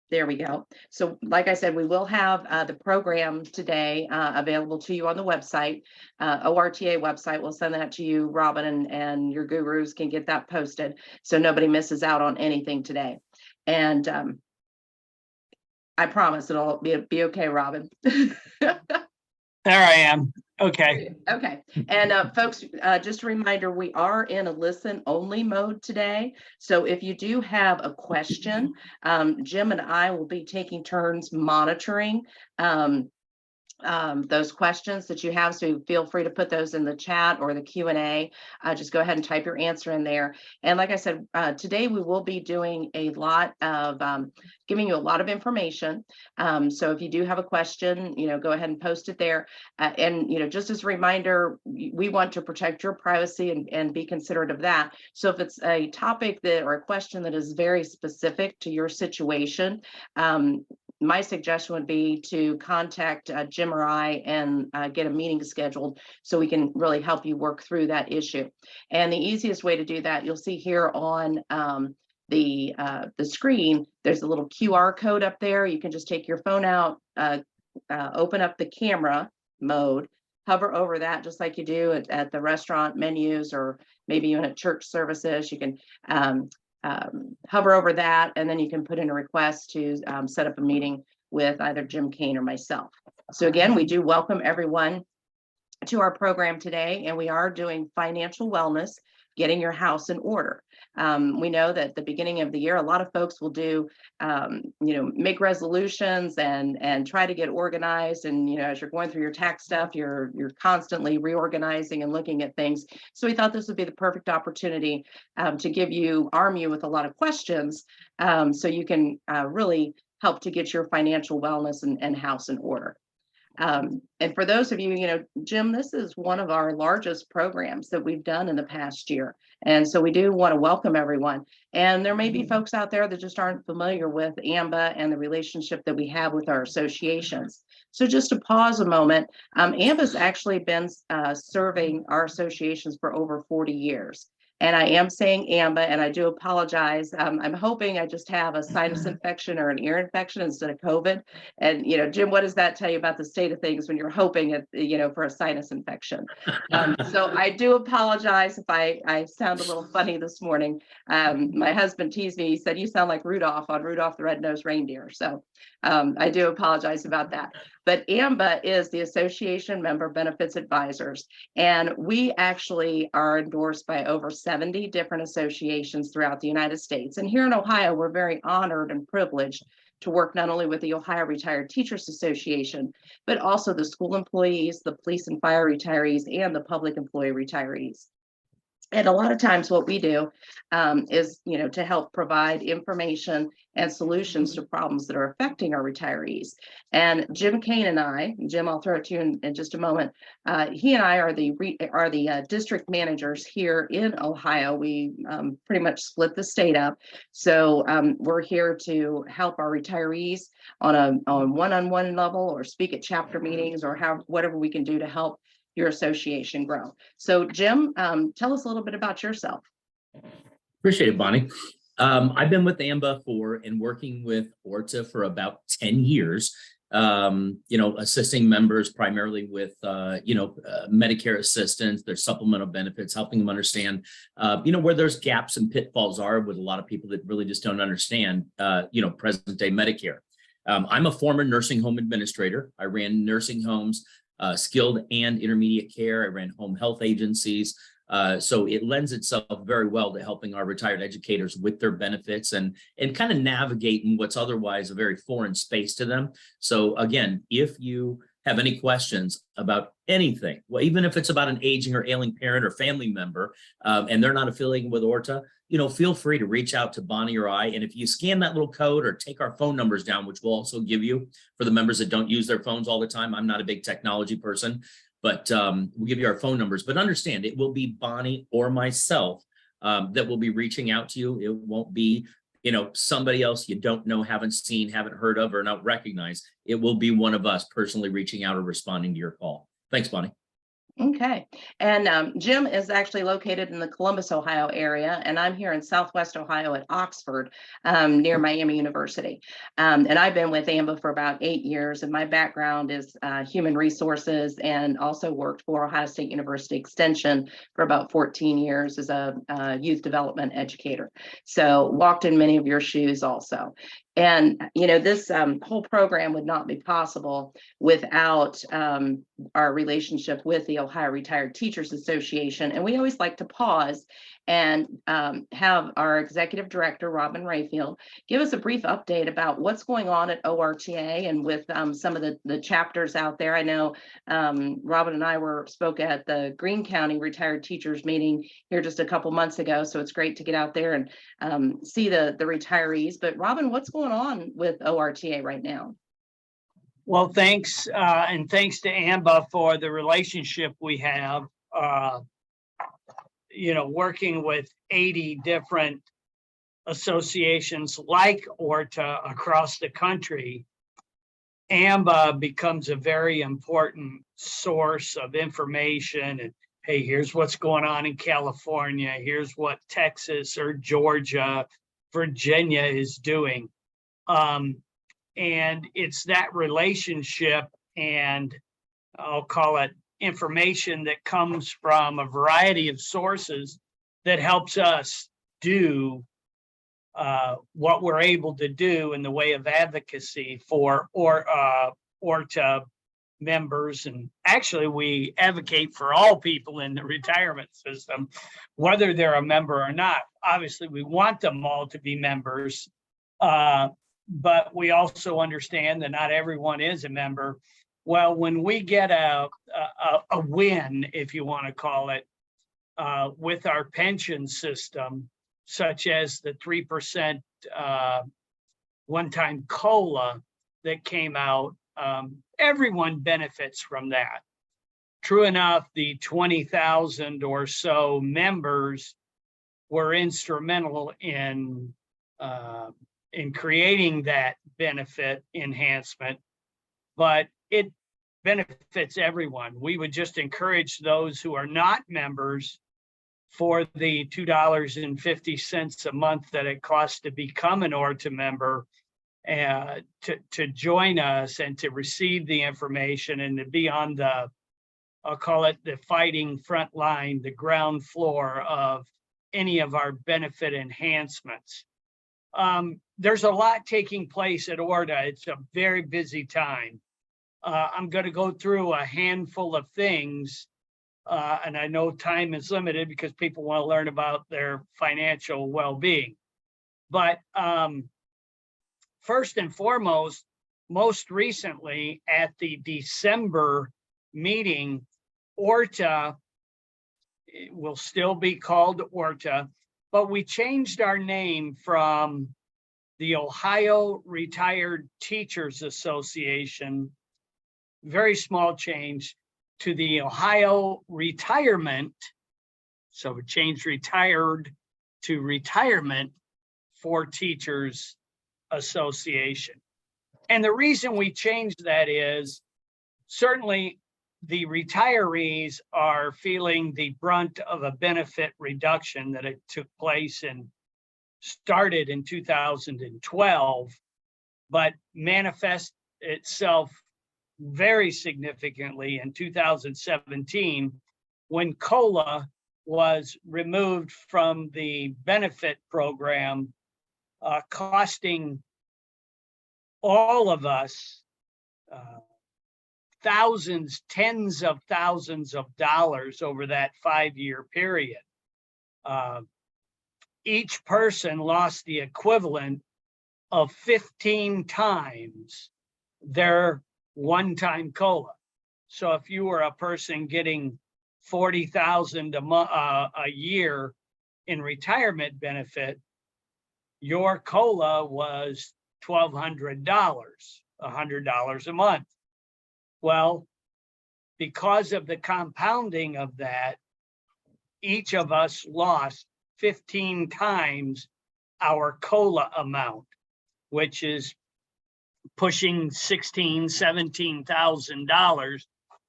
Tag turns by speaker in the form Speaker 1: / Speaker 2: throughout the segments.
Speaker 1: There we go. So like I said, we will have the program today available to you on the website, ORTA website. We'll send that to you, Robin, and your gurus can get that posted so nobody misses out on anything today. And I promise it'll be okay, Robin.
Speaker 2: There I am. Okay.
Speaker 1: Okay. And folks, just a reminder, we are in a listen only mode today. So if you do have a question, Jim and I will be taking turns monitoring those questions that you have. So feel free to put those in the chat or the Q&A. Just go ahead and type your answer in there. And like I said, today we will be doing a lot of giving you a lot of information. So if you do have a question, go ahead and post it there. And, just as a reminder, we want to protect your privacy and be considerate of that. So if it's a topic that or a question that is very specific to your situation, my suggestion would be to contact Jim or I and get a meeting scheduled so we can really help you work through that issue. And the easiest way to do that, you'll see here on the screen, there's a little QR code up there. You can just take your phone out, open up the camera mode, hover over that just like you do at the restaurant menus or maybe even at church services. You can hover over that, and then you can put in a request to set up a meeting with either Jim Kane or myself. So again, we do welcome everyone to our program today, and we are doing financial wellness, getting your house in order. We know that at the beginning of the year, a lot of folks will do, make resolutions and try to get organized. And, as you're going through your tax stuff, you're constantly reorganizing and looking at things. So we thought this would be the perfect opportunity to arm you with a lot of questions so you can really help to get your financial wellness and house in order. And for those of you, Jim, this is one of our largest programs that we've done in the past year. And so we do want to welcome everyone. And there may be folks out there that just aren't familiar with AMBA and the relationship that we have with our associations. So just to pause a moment, AMBA's actually been serving our associations for over 40 years. And I am saying AMBA, and I do apologize. I'm hoping I just have a sinus infection or an ear infection instead of COVID. And, Jim, what does that tell you about the state of things when you're hoping, for a sinus infection? So I do apologize if I sound a little funny this morning. My husband teased me. He said, "You sound like Rudolph on Rudolph the Red-Nosed Reindeer." So I do apologize about that. But AMBA is the Association Member Benefits Advisors, and we actually are endorsed by over 70 different associations throughout the United States. And here in Ohio, we're very honored and privileged to work not only with the Ohio Retired Teachers Association, but also the school employees, the police and fire retirees, and the public employee retirees. And a lot of times what we do is, to help provide information and solutions to problems that are affecting our retirees. And Jim Kane and I, Jim, I'll throw it to you in just a moment. He and I are the district managers here in Ohio. We pretty much split the state up. So we're here to help our retirees on a one-on-one level, or speak at chapter meetings, or whatever we can do to help your association grow. So Jim, tell us a little bit about yourself.
Speaker 3: Appreciate it, Bonnie. I've been with AMBA and working with ORTA for about 10 years, assisting members primarily with, Medicare assistance, their supplemental benefits, helping them understand, where there's gaps and pitfalls are with a lot of people that really just don't understand, present day Medicare. I'm a former nursing home administrator. I ran nursing homes, skilled and intermediate care. I ran home health agencies. So it lends itself very well to helping our retired educators with their benefits and kind of navigating what's otherwise a very foreign space to them. So again, if you have any questions about anything, well, even if it's about an aging or ailing parent or family member, and they're not affiliated with ORTA, feel free to reach out to Bonnie or I. And if you scan that little code or take our phone numbers down, which we'll also give you for the members that don't use their phones all the time. I'm not a big technology person, but we'll give you our phone numbers. But understand, it will be Bonnie or myself that will be reaching out to you. It won't be, somebody else you don't know, haven't seen, haven't heard of, or not recognize. It will be one of us personally reaching out or responding to your call. Thanks, Bonnie.
Speaker 1: Okay. And Jim is actually located in the Columbus, Ohio area, and I'm here in Southwest Ohio at Oxford, near Miami University. And I've been with AMBA for about 8 years, and my background is human resources, and also worked for Ohio State University Extension for about 14 years as a youth development educator. So walked in many of your shoes also. And, this whole program would not be possible without our relationship with the Ohio Retired Teachers Association. And we always like to pause and have our executive director, Robin Rayfield, give us a brief update about what's going on at ORTA and with some of the chapters out there. I know Robin and I spoke at the Greene County Retired Teachers meeting here just a couple months ago. So it's great to get out there and see the retirees. But Robin, what's going on with ORTA right now?
Speaker 2: Well, thanks, and thanks to AMBA for the relationship we have. Working with 80 different associations like ORTA across the country, AMBA becomes a very important source of information. And hey, here's what's going on in California. Here's what Texas or Georgia, Virginia is doing. And it's that relationship, and I'll call it information that comes from a variety of sources that helps us do what we're able to do in the way of advocacy for ORTA members. And actually, we advocate for all people in the retirement system, whether they're a member or not. Obviously, we want them all to be members. But we also understand that not everyone is a member. Well, when we get a win, if you want to call it, with our pension system, such as the 3% one-time COLA that came out, everyone benefits from that. True enough, the 20,000 or so members were instrumental in creating that benefit enhancement, but it benefits everyone. We would just encourage those who are not members for the $2.50 a month that it costs to become an ORTA member, to join us and to receive the information and to be on the, I'll call it the fighting front line, the ground floor of any of our benefit enhancements. There's a lot taking place at ORTA. It's a very busy time. I'm going to go through a handful of things, and I know time is limited because people want to learn about their financial well-being. But first and foremost, most recently at the December meeting, ORTA will still be called ORTA, but we changed our name from the Ohio Retired Teachers Association, very small change, to the Ohio Retirement, so we changed retired to Retirement for Teachers Association. And the reason we changed that is certainly the retirees are feeling the brunt of a benefit reduction that it took place and started in 2012, but manifest itself very significantly in 2017 when COLA was removed from the benefit program, costing all of us thousands, tens of thousands of dollars over that 5-year period. Each person lost the equivalent of 15 times their one-time COLA. So if you were a person getting $40,000 a year in retirement benefit, your COLA was $1,200, $100 a month. Well, because of the compounding of that, each of us lost 15 times our COLA amount, which is pushing $16,000, $17,000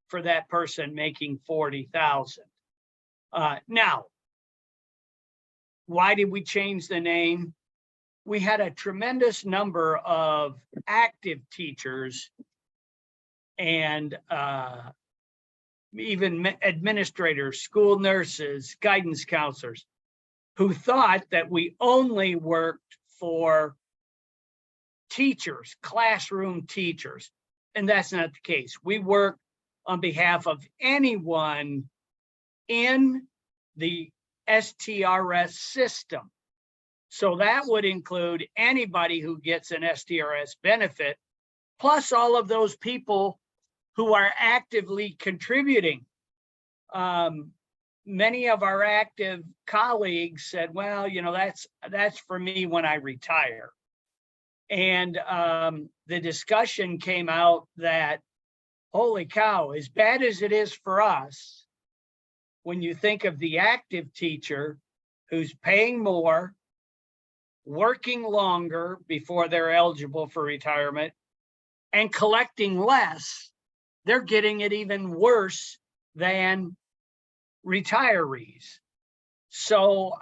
Speaker 2: for that person making 40,000. Now, why did we change the name? We had a tremendous number of active teachers and even administrators, school nurses, guidance counselors, who thought that we only worked for teachers, classroom teachers. And that's not the case. We work on behalf of anyone in the STRS system. So that would include anybody who gets an STRS benefit, plus all of those people who are actively contributing. Many of our active colleagues said, well, you know, that's for me when I retire. And the discussion came out that, holy cow, as bad as it is for us, when you think of the active teacher who's paying more, working longer before they're eligible for retirement, and collecting less, they're getting it even worse than retirees. So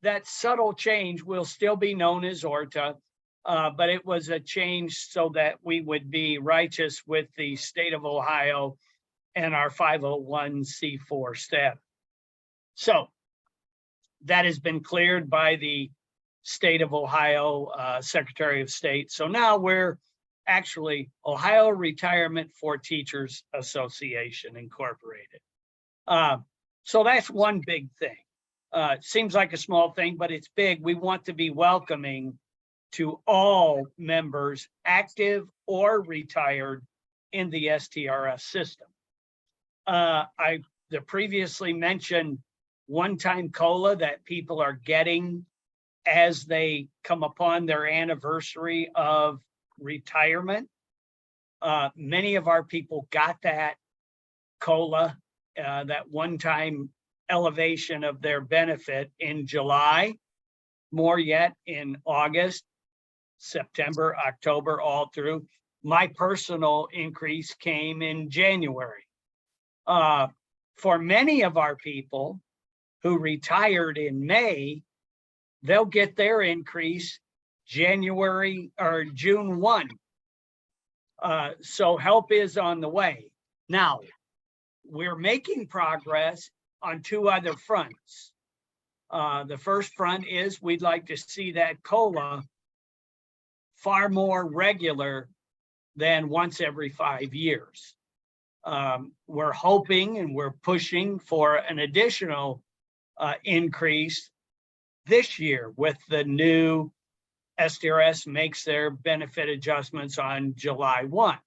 Speaker 2: that subtle change will still be known as ORTA, but it was a change so that we would be righteous with the state of Ohio and our 501c4 status. So that has been cleared by the state of Ohio Secretary of State. So now we're actually Ohio Retirement for Teachers Association Incorporated. So that's one big thing. Seems like a small thing, but it's big. We want to be welcoming to all members, active or retired, in the STRS system. The previously mentioned one-time COLA that people are getting as they come upon their anniversary of retirement. Many of our people got that COLA, that one-time elevation of their benefit in July, more yet in August, September, October, all through. My personal increase came in January. For many of our people who retired in May, they'll get their increase January or June 1. So help is on the way. Now, we're making progress on two other fronts. The first front is we'd like to see that COLA far more regular than once every 5 years. We're hoping and we're pushing for an additional increase this year with the new STRS makes their benefit adjustments on July 1.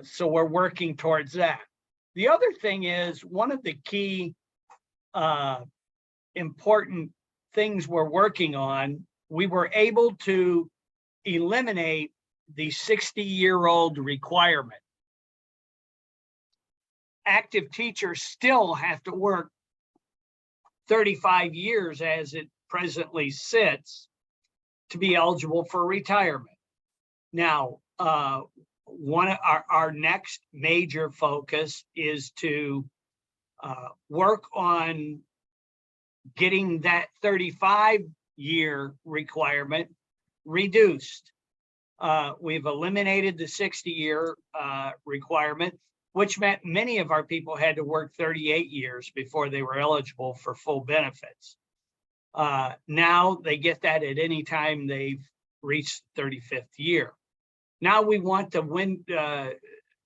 Speaker 2: So we're working towards that. The other thing is one of the key important things we're working on, we were able to eliminate the 60-year-old requirement. Active teachers still have to work 35 years as it presently sits to be eligible for retirement. Now, one of our next major focus is to work on getting that 35-year requirement reduced. We've eliminated the 60-year requirement, which meant many of our people had to work 38 years before they were eligible for full benefits. Now they get that at any time they've reached 35th year. Now we want to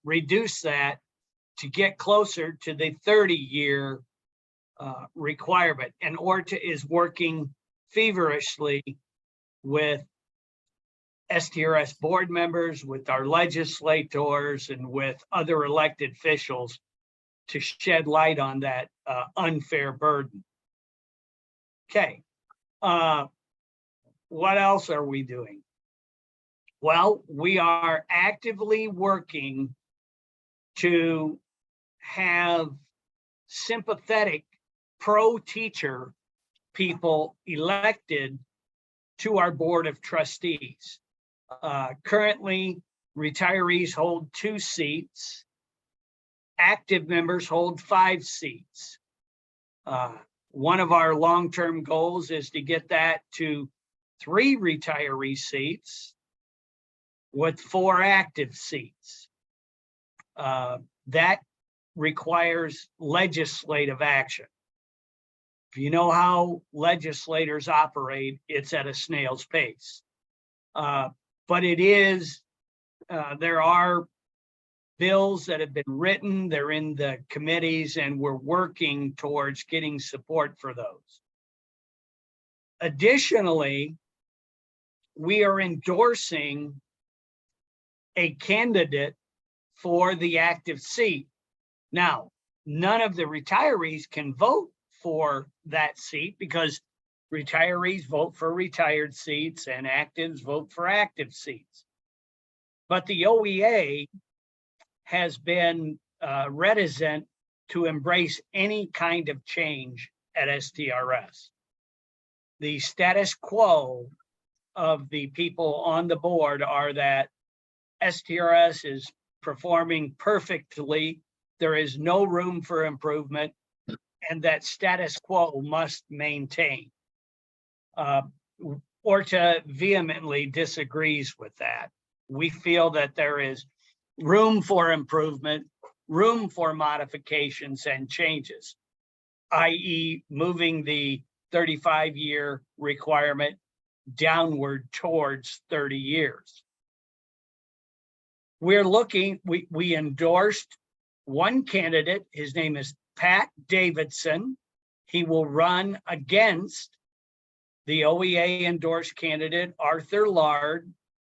Speaker 2: reduce that to get closer to the 30-year requirement. And ORTA is working feverishly with STRS board members, with our legislators, and with other elected officials to shed light on that unfair burden. Okay, what else are we doing? Well, we are actively working to have sympathetic pro-teacher people elected to our board of trustees. Currently, retirees hold 2 seats. active members hold 5 seats. One of our long-term goals is to get that to 3 retiree seats with 4 active seats. That requires legislative action. If you know how legislators operate, it's at a snail's pace. But it is, there are bills that have been written, they're in the committees, and we're working towards getting support for those. Additionally, we are endorsing a candidate for the active seat. Now, none of the retirees can vote for that seat because retirees vote for retired seats and actives vote for active seats. But the OEA has been reticent to embrace any kind of change at STRS. The status quo of the people on the board are that STRS is performing perfectly, there is no room for improvement, and that status quo must maintain. ORTA vehemently disagrees with that. We feel that there is room for improvement, room for modifications and changes, i.e. moving the 35-year requirement downward towards 30 years. We're looking, we endorsed one candidate. His name is Pat Davidson. He will run against the OEA endorsed candidate, Arthur Lard,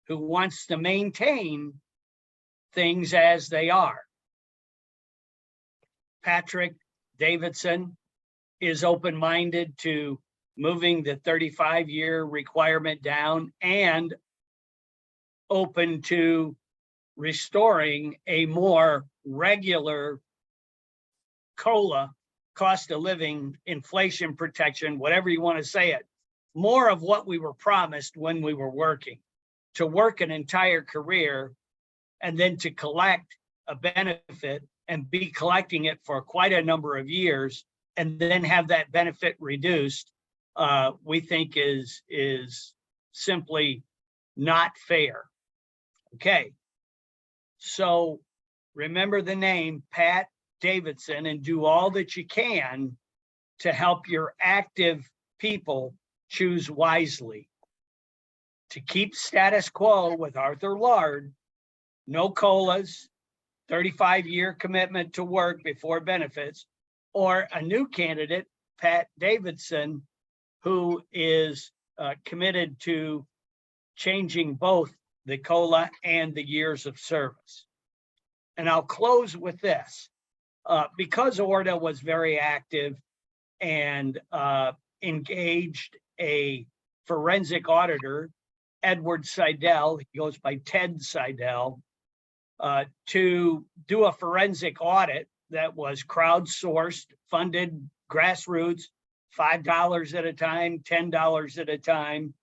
Speaker 2: who wants to maintain things as they are. Patrick Davidson is open-minded to moving the 35-year requirement down and open to restoring a more regular COLA, cost of living, inflation protection, whatever you want to say it, more of what we were promised when we were working, to work an entire career and then to collect a benefit and be collecting it for quite a number of years and then have that benefit reduced, we think is simply not fair. Okay, so remember the name Pat Davidson and do all that you can to help your active people choose wisely. To keep status quo with Arthur Lard, no COLAs, 35-year commitment to work before benefits, or a new candidate, Pat Davidson, who is committed to changing both the COLA and the years of service. And I'll close with this. Because ORTA was very active and engaged a forensic auditor, Edward Seidel, he goes by Ted Seidel, to do a forensic audit that was crowdsourced, funded, grassroots, $5 at a time, $10 at a time.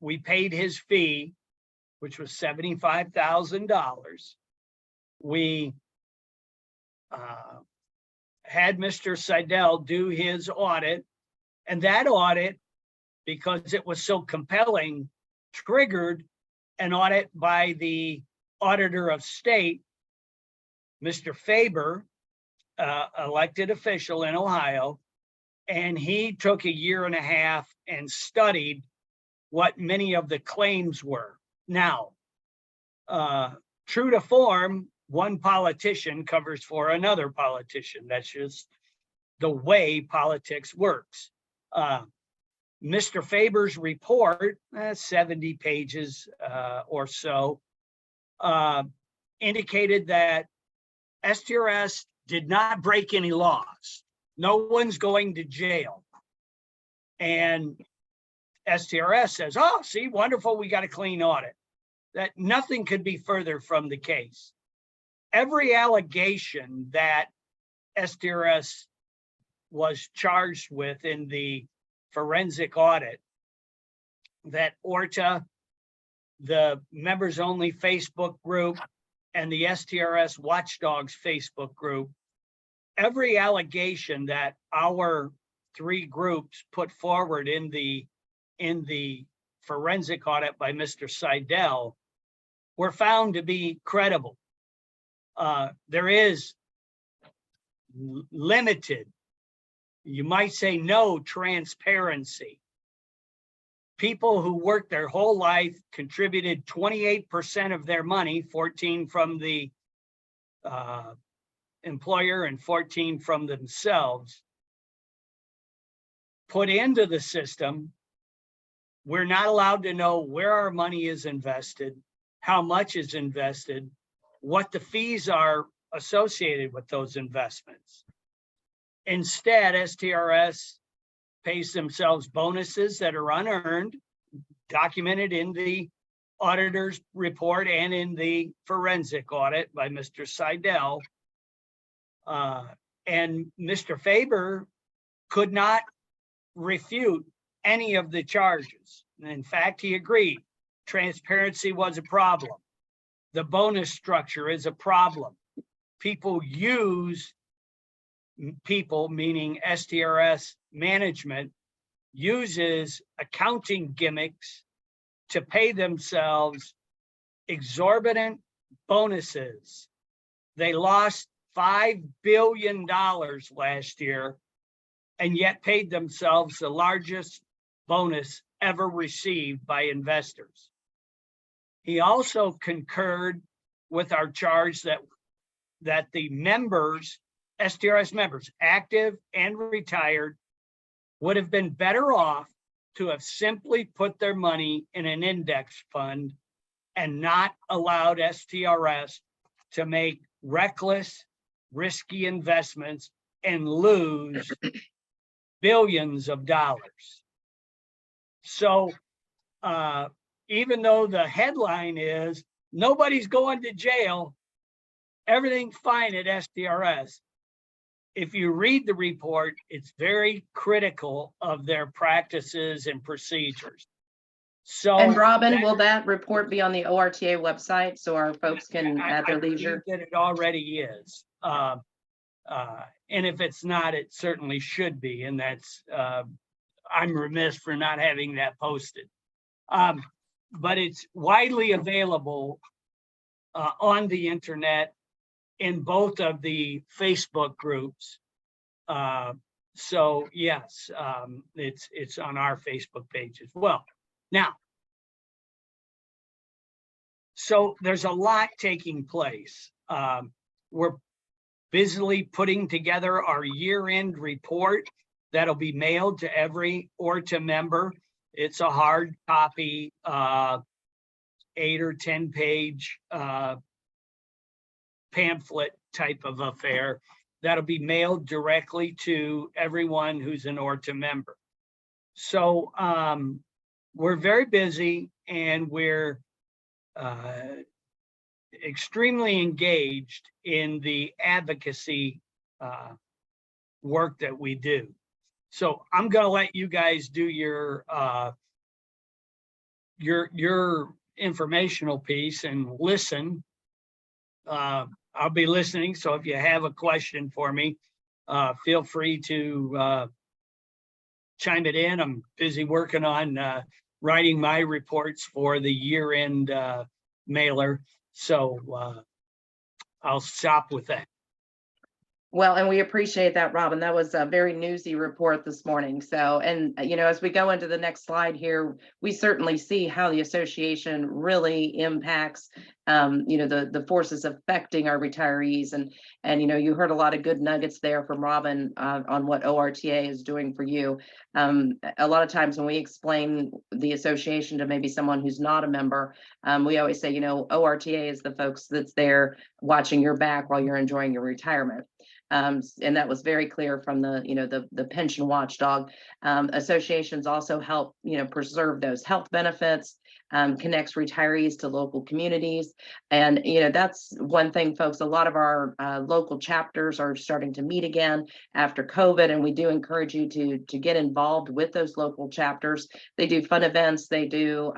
Speaker 2: We paid his fee, which was $75,000. We had Mr. Seidel do his audit, and that audit, because it was so compelling, triggered an audit by the Auditor of State, Mr. Faber, elected official in Ohio, and he took a year and a half and studied what many of the claims were. Now, true to form, one politician covers for another politician. That's just the way politics works. Mr. Faber's report, 70 pages or so, indicated that STRS did not break any laws. No one's going to jail. And STRS says, oh, see, wonderful, we got a clean audit. That nothing could be further from the case. Every allegation that STRS was charged with in the forensic audit, that ORTA, the members only Facebook group, and the STRS Watchdogs Facebook group, every allegation that our three groups put forward in the forensic audit by Mr. Seidel were found to be credible. There is limited, you might say no transparency. People who worked their whole life contributed 28% of their money, 14 from the employer and 14 from themselves, put into the system. We're not allowed to know where our money is invested, how much is invested, what the fees are associated with those investments. Instead, STRS pays themselves bonuses that are unearned, documented in the auditor's report and in the forensic audit by Mr. Seidel. And Mr. Faber could not refute any of the charges. In fact, he agreed transparency was a problem. The bonus structure is a problem. People, meaning STRS management, uses accounting gimmicks to pay themselves exorbitant bonuses. They lost $5 billion last year and yet paid themselves the largest bonus ever received by investors. He also concurred with our charge that the members, STRS members, active and retired, would have been better off to have simply put their money in an index fund and not allowed STRS to make reckless, risky investments and lose billions of dollars. So even though the headline is nobody's going to jail, everything's fine at STRS, if you read the report, it's very critical of their practices and procedures. So,
Speaker 1: And Robin, will that report be on the ORTA website so our folks can at their leisure?
Speaker 2: That it already is. And if it's not, it certainly should be. And that's, I'm remiss for not having that posted. But it's widely available on the internet in both of the Facebook groups. So yes, it's on our Facebook page as well. Now, so there's a lot taking place. We're busily putting together our year-end report that'll be mailed to every ORTA member. It's a hard copy, 8 or 10 page pamphlet type of affair that'll be mailed directly to everyone who's an ORTA member. So we're very busy and we're extremely engaged in the advocacy work that we do. So I'm going to let you guys do your informational piece and listen. I'll be listening. So if you have a question for me, feel free to chime it in. I'm busy working on writing my reports for the year-end mailer. So I'll stop with that.
Speaker 1: Well, and we appreciate that, Robin. That was a very newsy report this morning. So, and as we go into the next slide here, we certainly see how the association really impacts, the forces affecting our retirees. And you heard a lot of good nuggets there from Robin on what ORTA is doing for you. A lot of times when we explain the association to maybe someone who's not a member, we always say, ORTA is the folks that's there watching your back while you're enjoying your retirement. And that was very clear from the pension watchdog. Associations also help, preserve those health benefits, connects retirees to local communities. And, that's one thing, folks, a lot of our local chapters are starting to meet again after COVID. And we do encourage you to get involved with those local chapters. They do fun events. They do,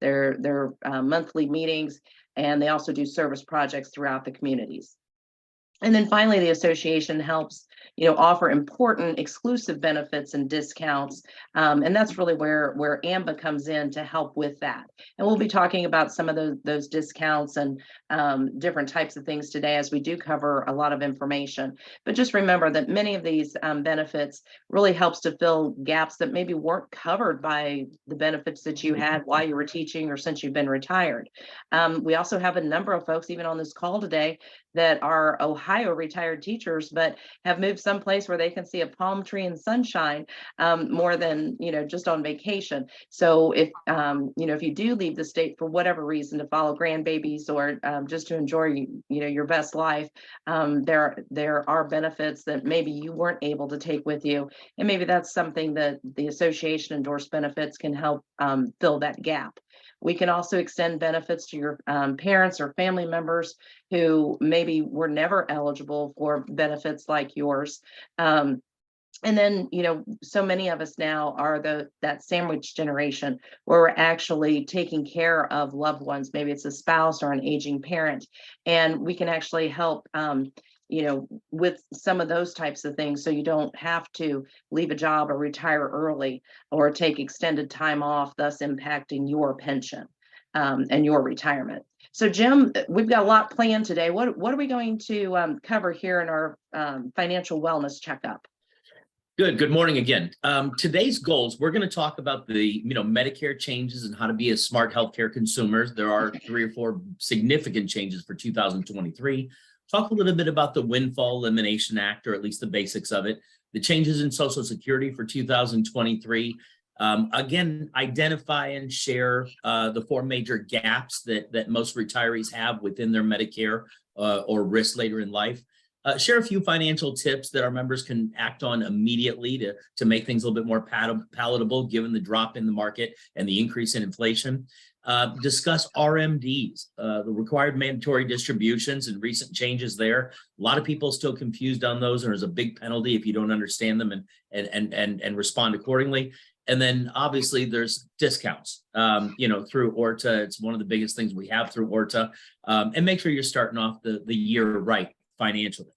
Speaker 1: their monthly meetings. and they also do service projects throughout the communities. And then finally, the association helps, offer important exclusive benefits and discounts. And that's really where AMBA comes in to help with that. And we'll be talking about some of those discounts and different types of things today as we do cover a lot of information. But just remember that many of these benefits really helps to fill gaps that maybe weren't covered by the benefits that you had while you were teaching or since you've been retired. We also have a number of folks, even on this call today, that are Ohio retired teachers, but have moved someplace where they can see a palm tree and sunshine more than, just on vacation. So if you do leave the state for whatever reason to follow grandbabies or just to enjoy, your best life, there are benefits that maybe you weren't able to take with you. And maybe that's something that the association endorsed benefits can help fill that gap. We can also extend benefits to your parents or family members who maybe were never eligible for benefits like yours. And then, so many of us now are that sandwich generation where we're actually taking care of loved ones. Maybe it's a spouse or an aging parent, and we can actually help with some of those types of things. So you don't have to leave a job or retire early or take extended time off, thus impacting your pension and your retirement. So Jim, we've got a lot planned today. What are we going to cover here in our financial wellness checkup?
Speaker 3: Good morning again. Today's goals, we're going to talk about the Medicare changes and how to be a smart healthcare consumer. There are 3 or 4 significant changes for 2023. Talk a little bit about the Windfall Elimination Act, or at least the basics of it, the changes in Social Security for 2023. Again, identify and share the 4 major gaps that most retirees have within their Medicare or risk later in life. Share a few financial tips that our members can act on immediately to make things a little bit more palatable given the drop in the market and the increase in inflation. Discuss RMDs, the required mandatory distributions and recent changes there. A lot of people still confused on those, and there's a big penalty if you don't understand them and respond accordingly. And then obviously there's discounts, through ORTA. It's one of the biggest things we have through ORTA. And make sure you're starting off the year right financially.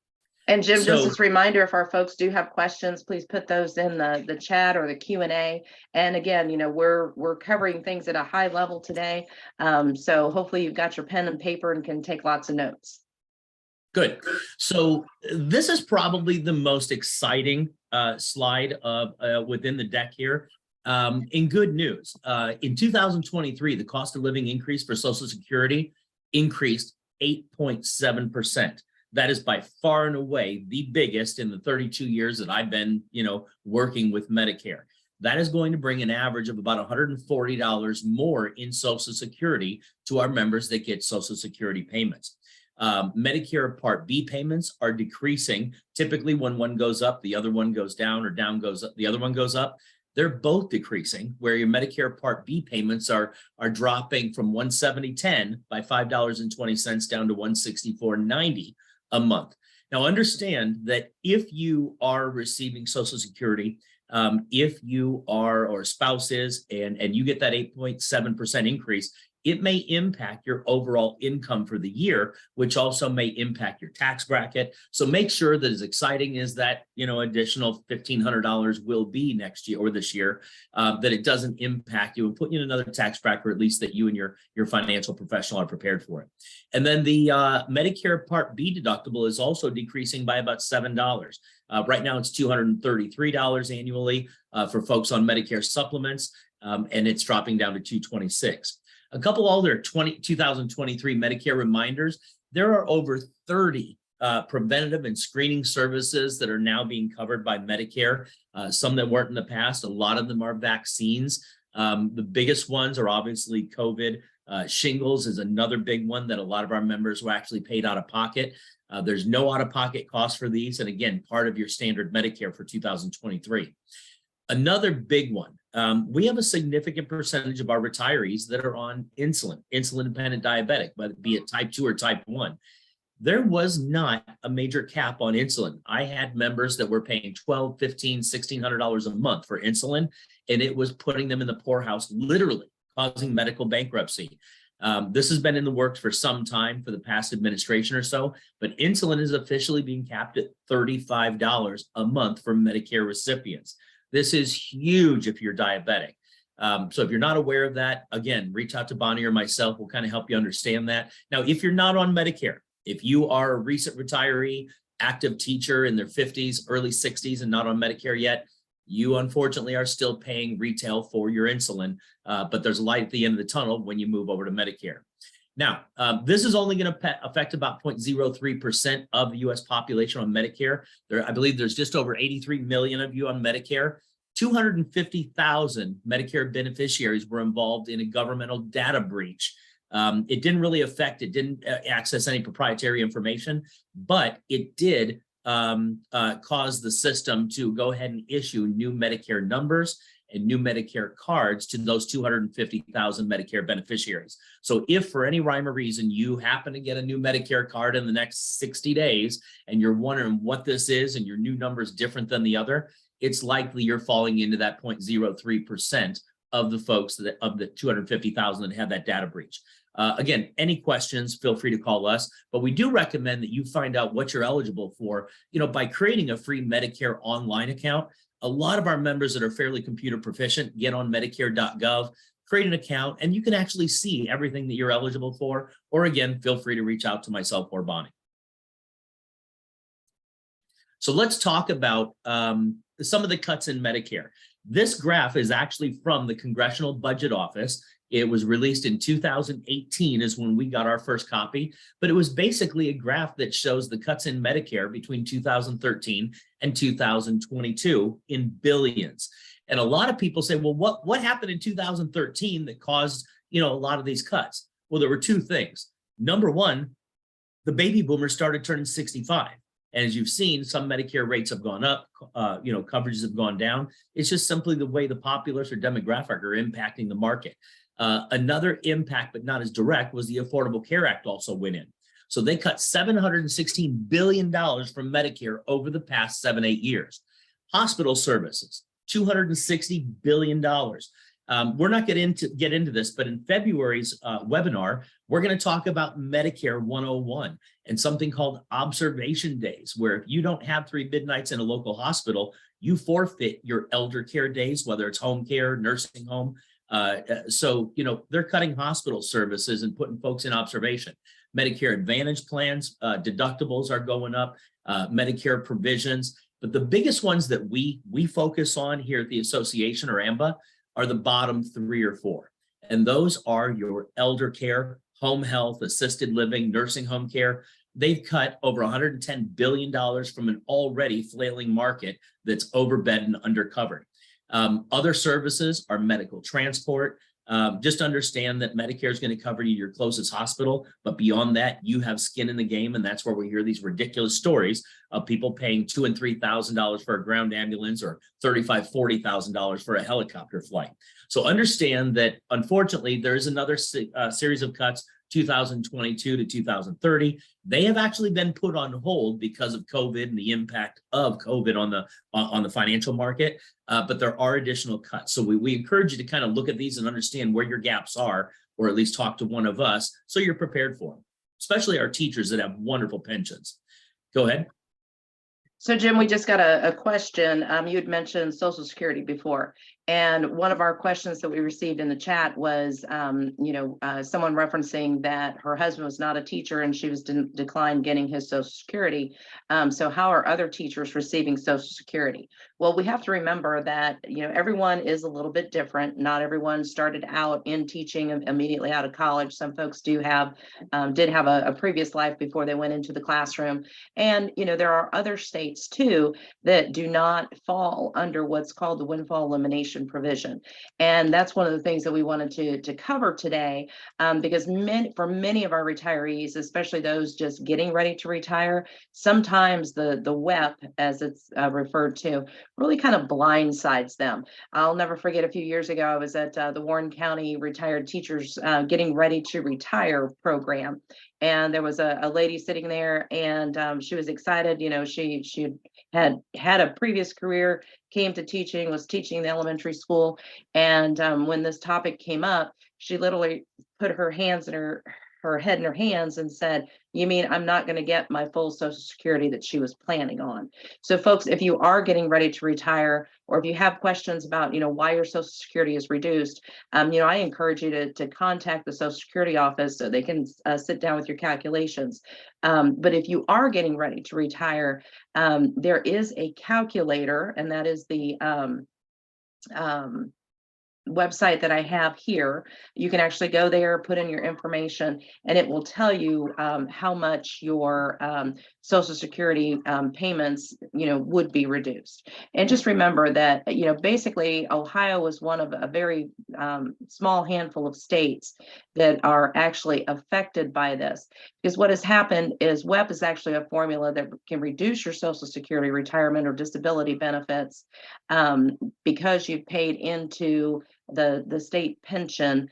Speaker 1: And Jim, just as a reminder, if our folks do have questions, please put those in the chat or the Q&A. And again, we're covering things at a high level today. So hopefully you've got your pen and paper and can take lots of notes.
Speaker 3: Good. So this is probably the most exciting slide within the deck here. In good news, in 2023, the cost of living increase for Social Security increased 8.7%. That is by far and away the biggest in the 32 years that I've been, working with Medicare. That is going to bring an average of about $140 more in Social Security to our members that get Social Security payments. Medicare Part B payments are decreasing. Typically, when one goes up, the other one goes down, or down goes up, the other one goes up. They're both decreasing, where your Medicare Part B payments are dropping from $170.10 by $5.20 down to $164.90 a month. Now, understand that if you are receiving Social Security, if you are, or a spouse is, and you get that 8.7% increase, it may impact your overall income for the year, which also may impact your tax bracket. So make sure that, as exciting as that, additional $1,500 will be next year or this year, that it doesn't impact you and put you in another tax bracket, or at least that you and your financial professional are prepared for it. And then the Medicare Part B deductible is also decreasing by about $7. Right now, it's $233 annually for folks on Medicare supplements, and it's dropping down to $226. A couple other 2023 Medicare reminders. There are over 30 preventative and screening services that are now being covered by Medicare, some that weren't in the past. A lot of them are vaccines. The biggest ones are obviously COVID. Shingles is another big one that a lot of our members were actually paid out of pocket. There's no out-of-pocket cost for these. And again, part of your standard Medicare for 2023. Another big one, we have a significant percentage of our retirees that are on insulin-dependent diabetic, whether it be it type 2 or type 1. There was not a major cap on insulin. I had members that were paying $1,200, $1,500, $1,600 a month for insulin, and it was putting them in the poorhouse, literally causing medical bankruptcy. This has been in the works for some time for the past administration or so, but insulin is officially being capped at $35 a month for Medicare recipients. This is huge if you're diabetic. So if you're not aware of that, again, reach out to Bonnie or myself. We'll kind of help you understand that. Now, if you're not on Medicare, if you are a recent retiree, active teacher in their 50s, early 60s, and not on Medicare yet, you unfortunately are still paying retail for your insulin, but there's light at the end of the tunnel when you move over to Medicare. Now, this is only going to affect about 0.03% of the U.S. population on Medicare. I believe there's just over 83 million of you on Medicare. 250,000 Medicare beneficiaries were involved in a governmental data breach. It didn't access any proprietary information, but it did cause the system to go ahead and issue new Medicare numbers and new Medicare cards to those 250,000 Medicare beneficiaries. So if for any rhyme or reason you happen to get a new Medicare card in the next 60 days and you're wondering what this is and your new number is different than the other, it's likely you're falling into that 0.03% of the folks of the 250,000 that have that data breach. Again, any questions, feel free to call us, but we do recommend that you find out what you're eligible for, by creating a free Medicare online account. A lot of our members that are fairly computer proficient get on medicare.gov, create an account, and you can actually see everything that you're eligible for. Or again, feel free to reach out to myself or Bonnie. So let's talk about some of the cuts in Medicare. This graph is actually from the Congressional Budget Office. It was released in 2018 is when we got our first copy, but it was basically a graph that shows the cuts in Medicare between 2013 and 2022 in billions. And a lot of people say, well, what happened in 2013 that caused, a lot of these cuts? Well, there were two things. Number one, the baby boomers started turning 65. And as you've seen, some Medicare rates have gone up, coverages have gone down. It's just simply the way the populace or demographic are impacting the market. Another impact, but not as direct, was the Affordable Care Act also went in. So they cut $716 billion from Medicare over the past 7-8 years. Hospital services, $260 billion. We're not going to get into this, but in February's webinar, we're going to talk about Medicare 101 and something called observation days, where if you don't have 3 midnights in a local hospital, you forfeit your elder care days, whether it's home care, nursing home. So they're cutting hospital services and putting folks in observation. Medicare Advantage plans, deductibles are going up, Medicare provisions. But the biggest ones that we focus on here at the association or AMBA are the bottom 3 or 4. And those are your elder care, home health, assisted living, nursing home care. They've cut over $110 billion from an already flailing market that's overbed and undercovered. Other services are medical transport. Just understand that Medicare is going to cover you your closest hospital, but beyond that, you have skin in the game, and that's where we hear these ridiculous stories of people paying $2,000 and $3,000 for a ground ambulance or $35,000, $40,000 for a helicopter flight. So understand that, unfortunately, there is another series of cuts, 2022 to 2030. They have actually been put on hold because of COVID and the impact of COVID on the financial market. But there are additional cuts. So we encourage you to kind of look at these and understand where your gaps are, or at least talk to one of us so you're prepared for them, especially our teachers that have wonderful pensions. Go ahead.
Speaker 1: So Jim, we just got a question. You had mentioned Social Security before, and one of our questions that we received in the chat was, someone referencing that her husband was not a teacher and she was declined getting his Social Security. So how are other teachers receiving Social Security? Well, we have to remember that, everyone is a little bit different. Not everyone started out in teaching immediately out of college. Some folks did have a previous life before they went into the classroom. And, there are other states too that do not fall under what's called the windfall elimination provision. And that's one of the things that we wanted to cover today, because for many of our retirees, especially those just getting ready to retire, sometimes the WEP, as it's referred to, really kind of blindsides them. I'll never forget, a few years ago, I was at the Warren County Retired Teachers Getting Ready to Retire program. And there was a lady sitting there, and she was excited. She had a previous career, came to teaching, was teaching in the elementary school. And when this topic came up, she literally put her hands in her head in her hands and said, you mean I'm not going to get my full Social Security that she was planning on? So folks, if you are getting ready to retire, or if you have questions about, why your Social Security is reduced, I encourage you to contact the Social Security office so they can sit down with your calculations. But if you are getting ready to retire, there is a calculator, and that is the website that I have here. You can actually go there, put in your information, and it will tell you how much your Social Security payments, would be reduced. And just remember that, basically Ohio is one of a very small handful of states that are actually affected by this. Because what has happened is WEP is actually a formula that can reduce your Social Security, retirement, or disability benefits because you've paid into the state pension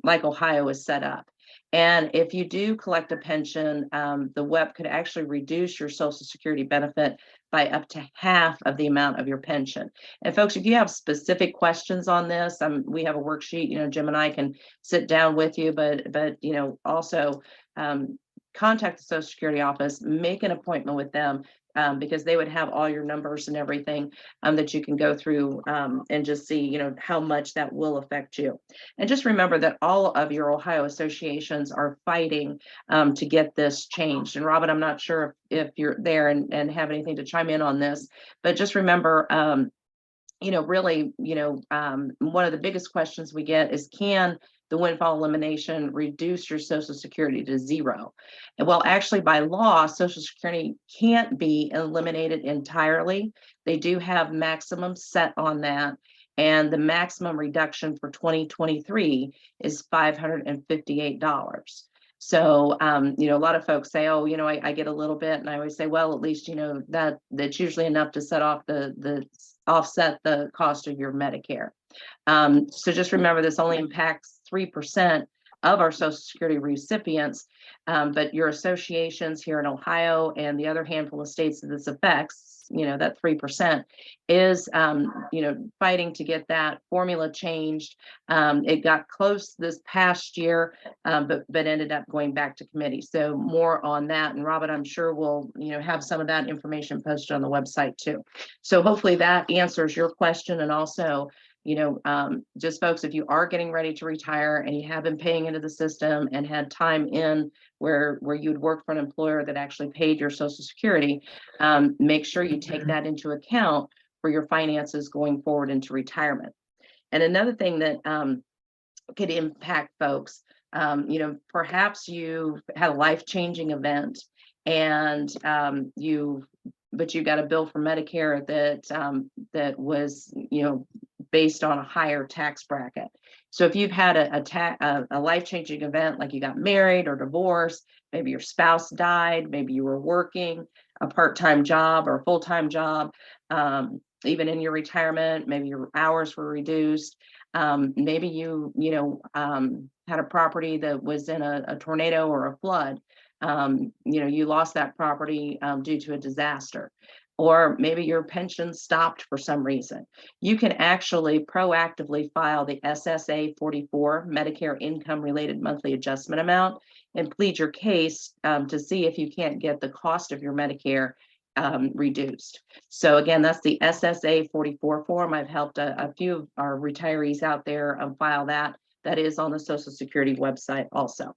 Speaker 1: like Ohio is set up. And if you do collect a pension, the WEP could actually reduce your Social Security benefit by up to half of the amount of your pension. And folks, if you have specific questions on this, we have a worksheet, Jim and I can sit down with you, but also contact the Social Security office, make an appointment with them, because they would have all your numbers and everything that you can go through and just see, how much that will affect you. And just remember that all of your Ohio associations are fighting to get this changed. And Robin, I'm not sure if you're there and have anything to chime in on this, but just remember, really, one of the biggest questions we get is, can the windfall elimination reduce your Social Security to zero? And well, actually, by law, Social Security can't be eliminated entirely. They do have maximums set on that. And the maximum reduction for 2023 is $558. So, a lot of folks say, oh, I get a little bit. And I always say, well, at least, that's usually enough to set off offset the cost of your Medicare. So just remember, this only impacts 3% of our Social Security recipients, but your associations here in Ohio and the other handful of states that this affects, that 3% is, fighting to get that formula changed. It got close this past year, but ended up going back to committee. So more on that. And Robin, I'm sure we'll, have some of that information posted on the website too. So hopefully that answers your question. And also, just folks, if you are getting ready to retire and you have been paying into the system and had time in where you'd work for an employer that actually paid your Social Security, make sure you take that into account for your finances going forward into retirement. And another thing that could impact folks, perhaps you had a life-changing event and but you got a bill from Medicare that was, based on a higher tax bracket. So if you've had a life-changing event, like you got married or divorced, maybe your spouse died, maybe you were working a part-time job or a full-time job, even in your retirement, maybe your hours were reduced. Maybe you had a property that was in a tornado or a flood. You lost that property due to a disaster, or maybe your pension stopped for some reason. You can actually proactively file the SSA 44 Medicare Income Related Monthly Adjustment Amount and plead your case to see if you can't get the cost of your Medicare reduced. So again, that's the SSA 44 form. I've helped a few of our retirees out there file that. That is on the Social Security website also.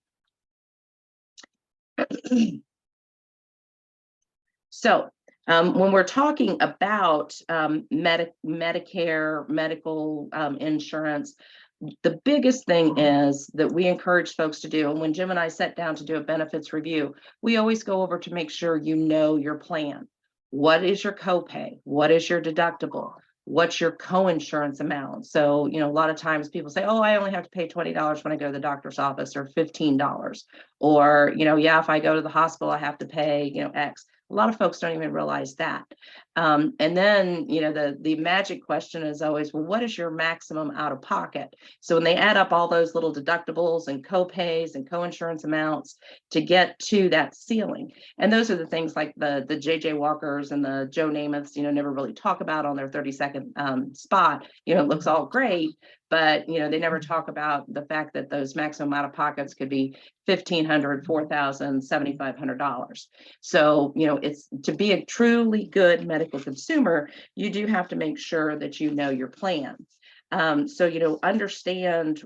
Speaker 1: So when we're talking about Medicare, medical insurance, the biggest thing is that we encourage folks to do, and when Jim and I sat down to do a benefits review, we always go over to make sure you know your plan. What is your copay? What is your deductible? What's your co-insurance amount? So, a lot of times people say, oh, I only have to pay $20 when I go to the doctor's office, or $15. Or, yeah, if I go to the hospital, I have to pay, X. A lot of folks don't even realize that. And then, the magic question is always, well, what is your maximum out of pocket? So when they add up all those little deductibles and co-pays and co-insurance amounts to get to that ceiling, and those are the things like the JJ Walkers and the Joe Namaths, never really talk about on their 30-second spot. It looks all great, but they never talk about the fact that those maximum out of pockets could be $1,500, $4,000, $7,500. So it's to be a truly good medical consumer, you do have to make sure that you know your plan. So understand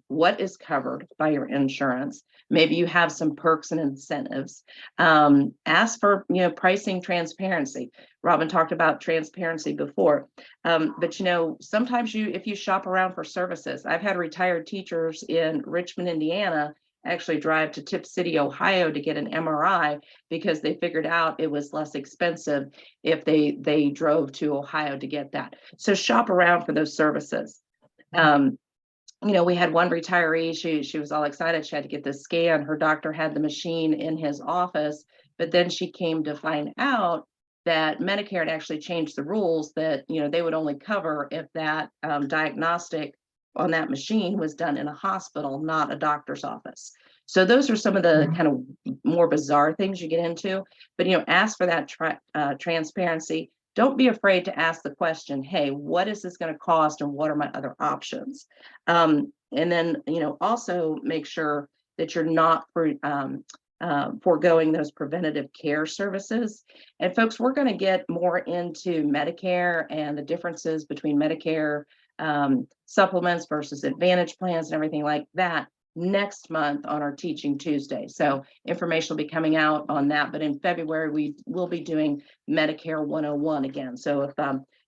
Speaker 1: what is covered by your insurance. Maybe you have some perks and incentives. Ask for pricing transparency. Robin talked about transparency before, but sometimes if you shop around for services, I've had retired teachers in Richmond, Indiana, actually drive to Tip City, Ohio to get an MRI because they figured out it was less expensive if they drove to Ohio to get that. So shop around for those services. We had one retiree, she was all excited. She had to get this scan. Her doctor had the machine in his office, but then she came to find out that Medicare had actually changed the rules that, they would only cover if that diagnostic on that machine was done in a hospital, not a doctor's office. So those are some of the kind of more bizarre things you get into, but ask for that transparency. Don't be afraid to ask the question, hey, what is this going to cost and what are my other options? And then, also make sure that you're not foregoing those preventative care services. And folks, we're going to get more into Medicare and the differences between Medicare supplements versus advantage plans and everything like that next month on our Teaching Tuesday. So information will be coming out on that. But in February, we will be doing Medicare 101 again. So if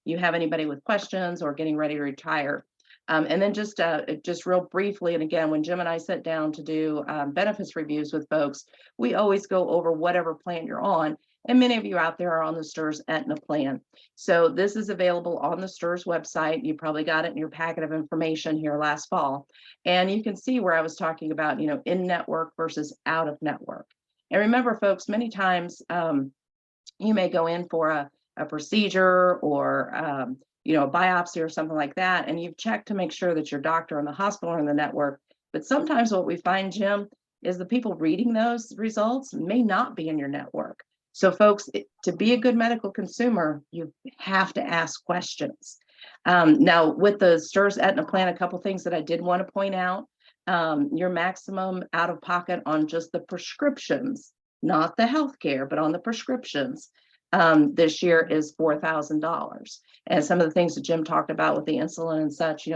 Speaker 1: you have anybody with questions or getting ready to retire, and then just real briefly, and again, when Jim and I sit down to do benefits reviews with folks, we always go over whatever plan you're on. And many of you out there are on the STRS Aetna plan. So this is available on the STRS website. You probably got it in your packet of information here last fall. And you can see where I was talking about, in-network versus out-of-network. And remember, folks, many times you may go in for a procedure or a biopsy or something like that, and you've checked to make sure that your doctor and the hospital are in the network. But sometimes what we find, Jim, is the people reading those results may not be in your network. So folks, to be a good medical consumer, you have to ask questions. Now with the STRS Aetna plan, a couple things that I did want to point out, your maximum out of pocket on just the prescriptions, not the healthcare, but on the prescriptions, this year is $4,000. And some of the things that Jim talked about with the insulin and such,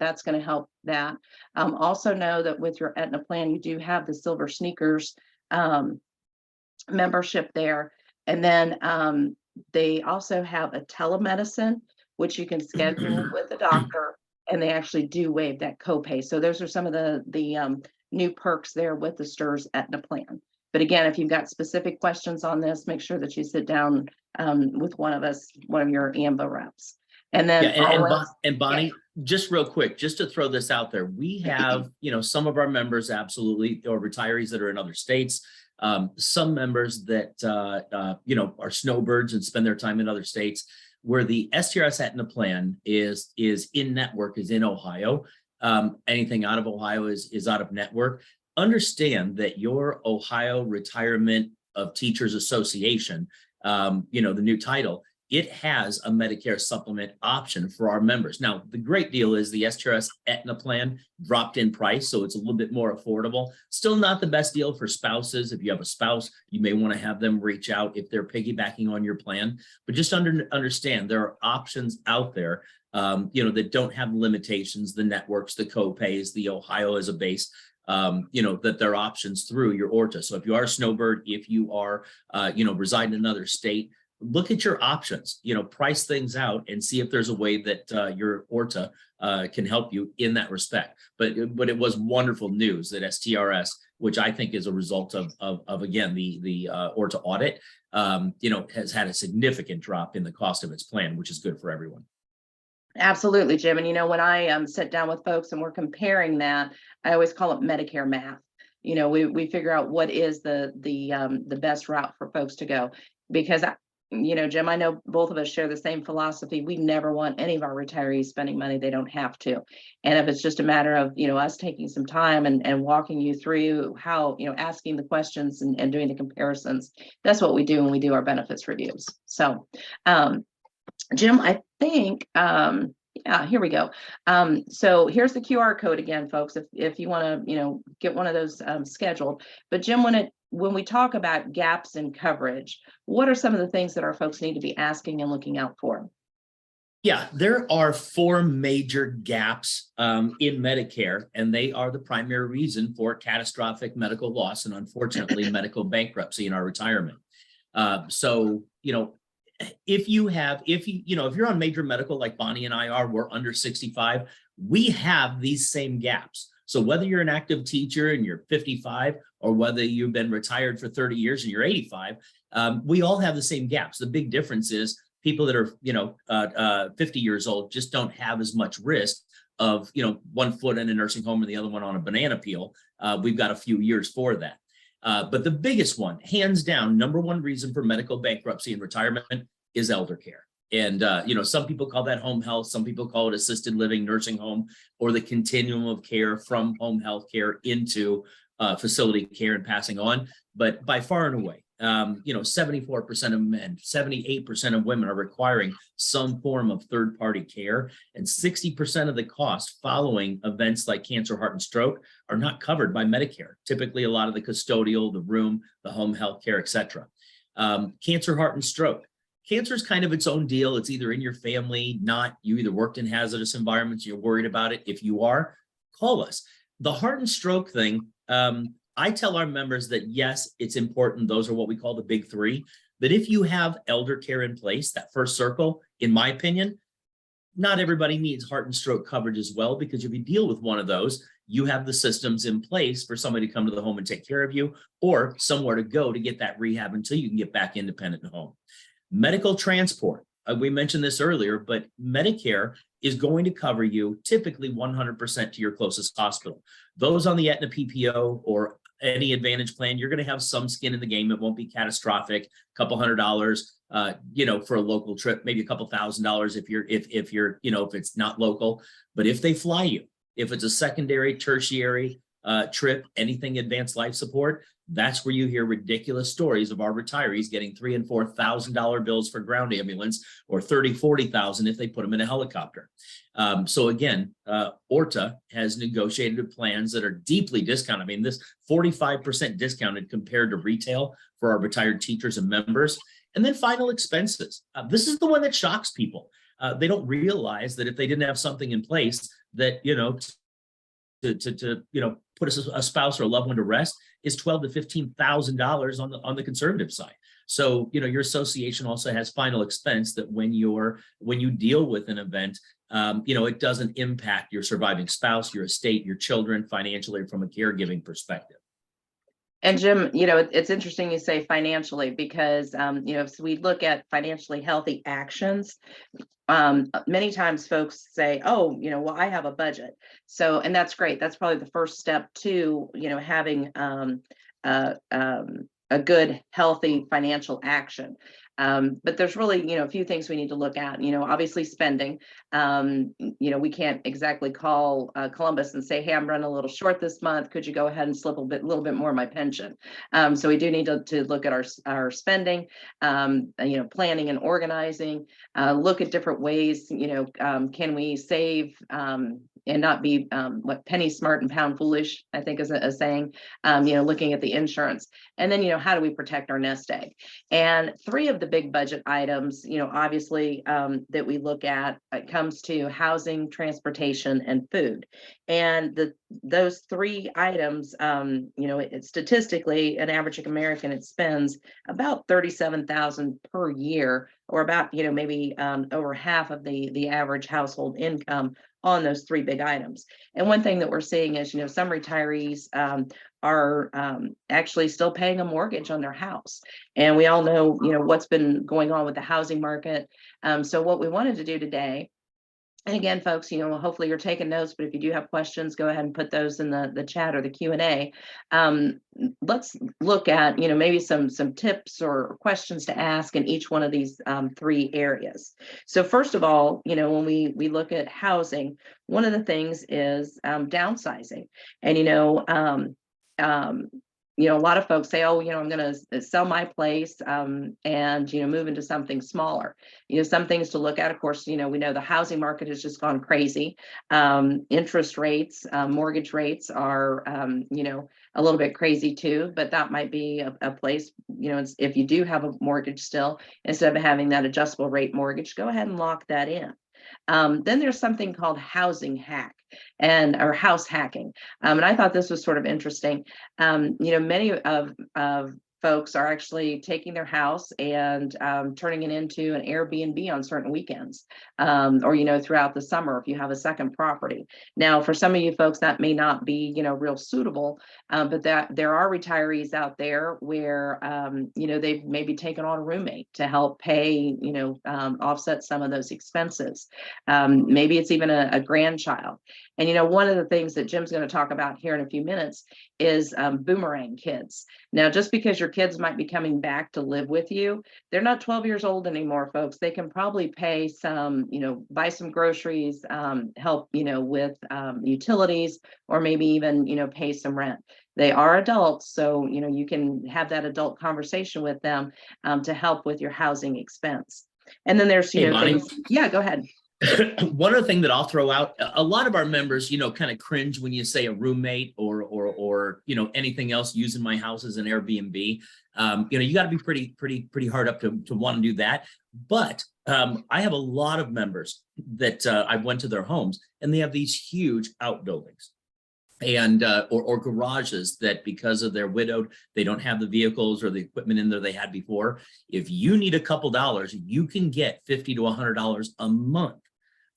Speaker 1: that's going to help that. Also know that with your Aetna plan, you do have the Silver Sneakers membership there. And then they also have a telemedicine, which you can schedule with a doctor, and they actually do waive that copay. So those are some of the new perks there with the STRS Aetna plan. But again, if you've got specific questions on this, make sure that you sit down with one of your AMBA reps. And then
Speaker 3: and Bonnie, just real quick, just to throw this out there, we have, some of our members absolutely, or retirees that are in other states. Some members that, are snowbirds and spend their time in other states, where the STRS Aetna plan is in network, is in Ohio. Anything out of Ohio is out of network. Understand that your Ohio Retirement of Teachers Association, the new title, it has a Medicare supplement option for our members. Now, the great deal is the STRS Aetna plan dropped in price, so it's a little bit more affordable. Still not the best deal for spouses. If you have a spouse, you may want to have them reach out if they're piggybacking on your plan. But just understand there are options out there, that don't have limitations, the networks, the co-pays, the Ohio as a base. That there are options through your ORTA. So if you are a snowbird, if you are, reside in another state, look at your options, price things out and see if there's a way that your ORTA can help you in that respect. But it was wonderful news that STRS, which I think is a result of again, the ORTA audit, has had a significant drop in the cost of its plan, which is good for everyone.
Speaker 1: Absolutely, Jim. And when I sit down with folks and we're comparing that, I always call it Medicare math. We figure out what is the best route for folks to go, because Jim, I know both of us share the same philosophy. We never want any of our retirees spending money they don't have to. And if it's just a matter of, us taking some time and walking you through how, asking the questions and doing the comparisons, that's what we do when we do our benefits reviews. So, Jim, I think Yeah, here we go. So here's the QR code again, folks, if you want to, get one of those scheduled. But Jim, when we talk about gaps in coverage, what are some of the things that our folks need to be asking and looking out for?
Speaker 3: Yeah, there are four major gaps in Medicare, and they are the primary reason for catastrophic medical loss and unfortunately medical bankruptcy in our retirement. So, if you're on major medical like Bonnie and I are, we're under 65, we have these same gaps. So whether you're an active teacher and you're 55, or whether you've been retired for 30 years and you're 85, we all have the same gaps. The big difference is people that are 50 years old just don't have as much risk of one foot in a nursing home and the other one on a banana peel. We've got a few years for that. But the biggest one, hands down, number one reason for medical bankruptcy and retirement is elder care. And some people call that home health, some people call it assisted living, nursing home, or the continuum of care from home health care into facility care and passing on. But by far and away, 74% of men, 78% of women are requiring some form of third-party care, and 60% of the cost following events like cancer, heart, and stroke are not covered by Medicare. Typically, a lot of the custodial, the room, the home health care, etc. Cancer, heart, and stroke. Cancer is kind of its own deal. It's either in your family, not. You either worked in hazardous environments, you're worried about it. If you are, call us. The heart and stroke thing, I tell our members that yes, it's important. Those are what we call the big three. But if you have elder care in place, that first circle, in my opinion, not everybody needs heart and stroke coverage as well, because if you deal with one of those, you have the systems in place for somebody to come to the home and take care of you, or somewhere to go to get that rehab until you can get back independent and home. Medical transport. We mentioned this earlier, but Medicare is going to cover you typically 100% to your closest hospital. Those on the Aetna PPO or any Advantage plan, you're going to have some skin in the game. It won't be catastrophic. A couple $100, for a local trip, maybe a couple $1,000 if it's not local. But if they fly you, if it's a secondary, tertiary trip, anything advanced life support, that's where you hear ridiculous stories of our retirees getting $3,000 and $4,000 bills for ground ambulance, or $30,000, $40,000 if they put them in a helicopter. So again, ORTA has negotiated plans that are deeply discounted. I mean, this 45% discounted compared to retail for our retired teachers and members. And then final expenses. This is the one that shocks people. They don't realize that if they didn't have something in place that, to put a spouse or a loved one to rest, is $12,000 to $15,000 on the conservative side. So, your association also has final expense that when you deal with an event, it doesn't impact your surviving spouse, your estate, your children financially from a caregiving perspective.
Speaker 1: And Jim, it's interesting you say financially, because, if we look at financially healthy actions, many times folks say, oh, well, I have a budget. So, and that's great. That's probably the first step to, having a good, healthy financial action. But there's really, a few things we need to look at, obviously spending. We can't exactly call Columbus and say, hey, I'm running a little short this month. Could you go ahead and slip a little bit more of my pension? So we do need to look at our spending, planning and organizing, look at different ways, can we save and not be penny smart and pound foolish, I think is a saying, looking at the insurance. And then, how do we protect our nest egg? And three of the big budget items, obviously, that we look at, it comes to housing, transportation, and food. And those three items, statistically, an average American, it spends about $37,000 per year, or about, maybe over half of the average household income on those three big items. And one thing that we're seeing is, some retirees are actually still paying a mortgage on their house. And we all know, what's been going on with the housing market. So what we wanted to do today, and again, folks, hopefully you're taking notes, but if you do have questions, go ahead and put those in the chat or the Q&A. Let's look at, maybe some tips or questions to ask in each one of these three areas. So first of all, when we look at housing, one of the things is downsizing. And, a lot of folks say, oh, I'm going to sell my place and, move into something smaller. Some things to look at, of course, we know the housing market has just gone crazy. Interest rates, mortgage rates are, a little bit crazy too, but that might be a place, if you do have a mortgage still, instead of having that adjustable rate mortgage, go ahead and lock that in. Then there's something called housing hack or house hacking. And I thought this was sort of interesting. Many of folks are actually taking their house and turning it into an Airbnb on certain weekends, or throughout the summer if you have a second property. Now, for some of you folks, that may not be real suitable, but that there are retirees out there where they've maybe taken on a roommate to help pay, offset some of those expenses. Maybe it's even a grandchild. And one of the things that Jim's going to talk about here in a few minutes is boomerang kids. Now, just because your kids might be coming back to live with you, they're not 12 years old anymore, folks. They can probably pay some, buy some groceries, help, with utilities, or maybe even, pay some rent. They are adults, so, you can have that adult conversation with them to help with your housing expense. And then there's,
Speaker 3: Hey, Bonnie.
Speaker 1: things. Yeah, go ahead.
Speaker 3: One other thing that I'll throw out, a lot of our members, kind of cringe when you say a roommate or anything else using my house as an Airbnb. You got to be pretty hard up to want to do that. But I have a lot of members that I went to their homes and they have these huge outbuildings and or garages that, because of their widowed, they don't have the vehicles or the equipment in there they had before. If you need a couple dollars, you can get $50 to $100 a month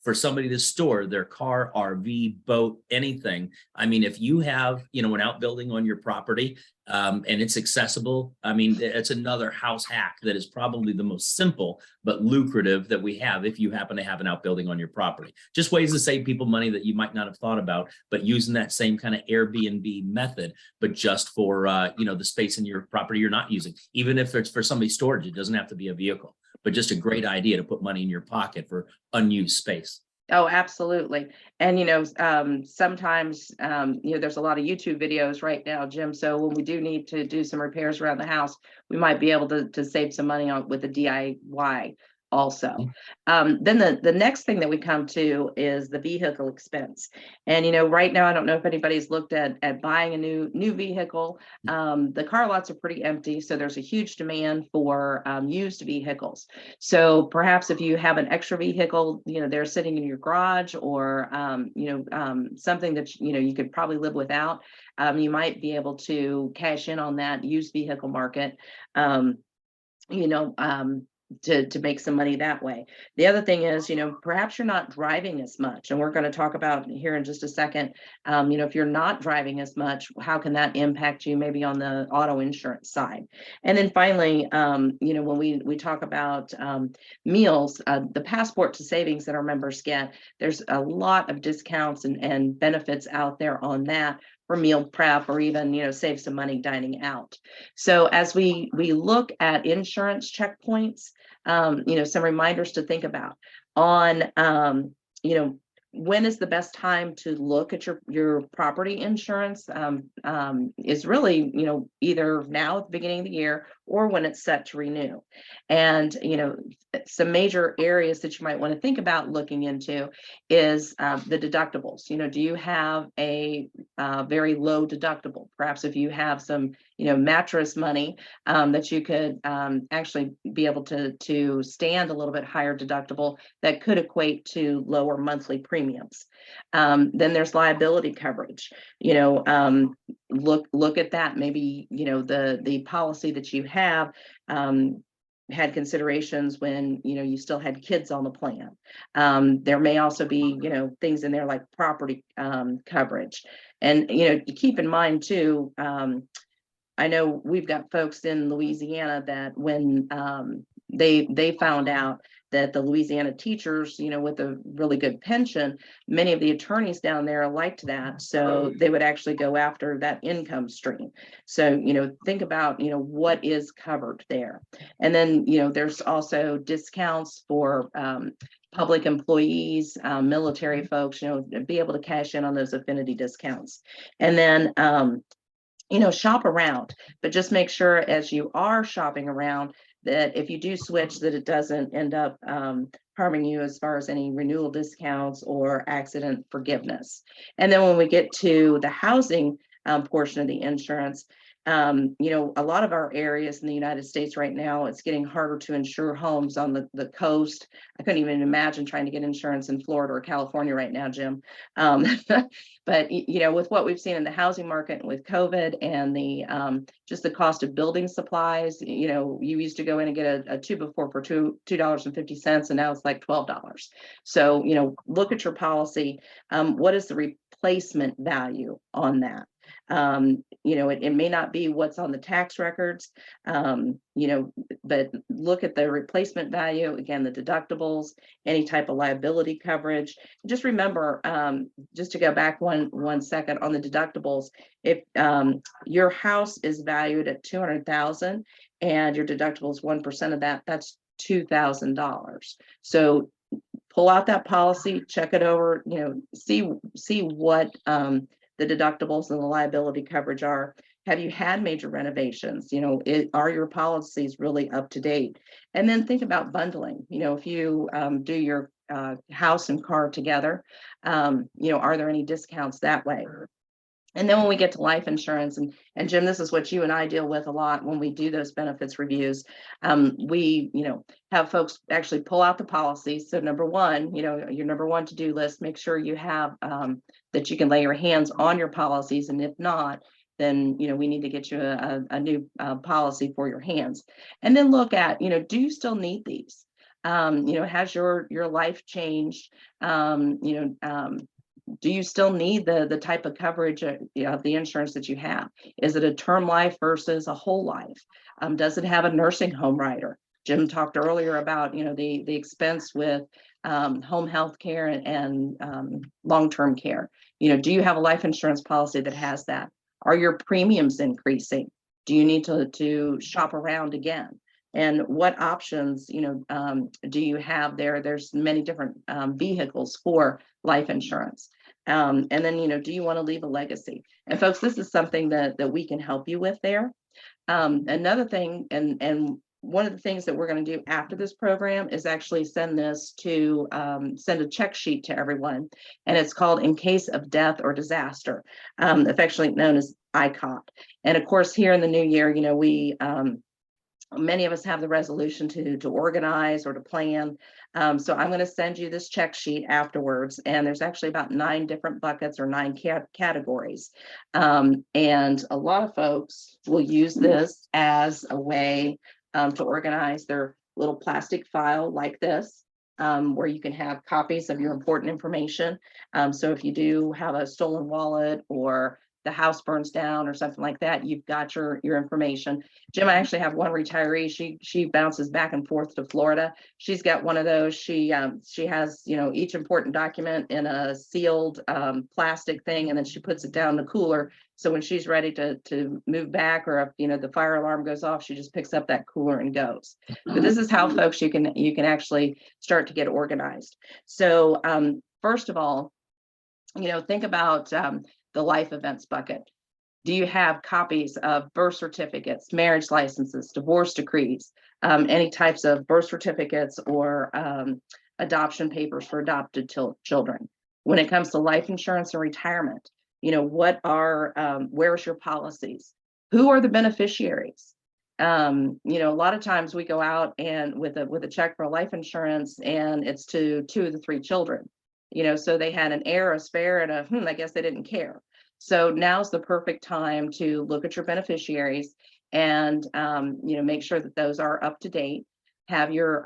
Speaker 3: for somebody to store their car, RV, boat, anything. I mean, if you have, an outbuilding on your property and it's accessible, I mean, it's another house hack that is probably the most simple but lucrative that we have if you happen to have an outbuilding on your property. Just ways to save people money that you might not have thought about, but using that same kind of Airbnb method, but just for, the space in your property you're not using. Even if it's for somebody's storage, it doesn't have to be a vehicle. But just a great idea to put money in your pocket for unused space.
Speaker 1: Oh, absolutely. And, sometimes, there's a lot of YouTube videos right now, Jim. So when we do need to do some repairs around the house, we might be able to save some money on with the DIY also. Then the next thing that we come to is the vehicle expense. And, right now, I don't know if anybody's looked at buying a new vehicle. The car lots are pretty empty. So there's a huge demand for used vehicles. So perhaps if you have an extra vehicle, they're sitting in your garage or, something that, you could probably live without, you might be able to cash in on that used vehicle market. To make some money that way. The other thing is, perhaps you're not driving as much, and we're going to talk about here in just a second. If you're not driving as much, how can that impact you maybe on the auto insurance side? And then finally, when we talk about meals, the passport to savings that our members get, there's a lot of discounts and benefits out there on that for meal prep, or even, save some money dining out. So as we look at insurance checkpoints, some reminders to think about on, when is the best time to look at your property insurance is really, either now at the beginning of the year or when it's set to renew. And, some major areas that you might want to think about looking into is the deductibles. Do you have a very low deductible? Perhaps if you have some, mattress money that you could actually be able to stand a little bit higher deductible that could equate to lower monthly premiums. Then there's liability coverage. Look at that. Maybe, the policy that you have had considerations when, you still had kids on the plan. There may also be, things in there like property coverage. And, to keep in mind too, I know we've got folks in Louisiana that when they found out that the Louisiana teachers, with a really good pension, many of the attorneys down there liked that. So they would actually go after that income stream. So, think about, what is covered there. And then, there's also discounts for public employees, military folks, be able to cash in on those affinity discounts. And then, shop around, but just make sure as you are shopping around that if you do switch, that it doesn't end up harming you as far as any renewal discounts or accident forgiveness. And then when we get to the housing portion of the insurance, a lot of our areas in the United States right now, it's getting harder to insure homes on the coast. I couldn't even imagine trying to get insurance in Florida or California right now, Jim. But with what we've seen in the housing market with COVID and the just the cost of building supplies, you used to go in and get a tube of four for $2.50, and now it's like $12. So look at your policy. What is the replacement value on that? It may not be what's on the tax records, but look at the replacement value, again, the deductibles, any type of liability coverage. Just remember, just to go back one second on the deductibles, if your house is valued at $200,000 and your deductible is 1% of that, that's $2,000. So pull out that policy, check it over, see what the deductibles and the liability coverage are. Have you had major renovations? Are your policies really up to date? And then think about bundling. If you do your house and car together, are there any discounts that way? And then when we get to life insurance, and Jim, this is what you and I deal with a lot when we do those benefits reviews. We, have folks actually pull out the policy. So number one, your number one to-do list, make sure you have that you can lay your hands on your policies. And if not, then, we need to get you a new policy for your hands. And then look at, do you still need these? Has your life changed? Do you still need the type of coverage of the insurance that you have? Is it a term life versus a whole life? Does it have a nursing home rider? Jim talked earlier about the expense with home health care and long-term care. Do you have a life insurance policy that has that? Are your premiums increasing? Do you need to shop around again? And what options do you have there? There's many different vehicles for life insurance. And then, do you want to leave a legacy? And folks, this is something that we can help you with there. Another thing, and one of the things that we're going to do after this program is actually send a check sheet to everyone. And it's called In Case of Death or Disaster, affectionately known as ICOT. And of course, here in the new year, many of us have the resolution to organize or to plan. So I'm going to send you this check sheet afterwards. And there's actually about 9 different buckets or 9 categories. And a lot of folks will use this as a way to organize their little plastic file like this, where you can have copies of your important information. So if you do have a stolen wallet or the house burns down or something like that, you've got your information. Jim, I actually have one retiree. She bounces back and forth to Florida. She's got one of those. She has each important document in a sealed plastic thing, and then she puts it down in the cooler. So when she's ready to move back, or if the fire alarm goes off, she just picks up that cooler and goes. But this is how folks you can actually start to get organized. So first of all, think about the life events bucket. Do you have copies of birth certificates, marriage licenses, divorce decrees, any types of birth certificates or adoption papers for adopted children? When it comes to life insurance and retirement, where's your policies? Who are the beneficiaries? A lot of times we go out and with a check for life insurance, and it's to 2 of the 3 children. So they had an heir, a spare, and I guess they didn't care. So now's the perfect time to look at your beneficiaries and, make sure that those are up to date. Have your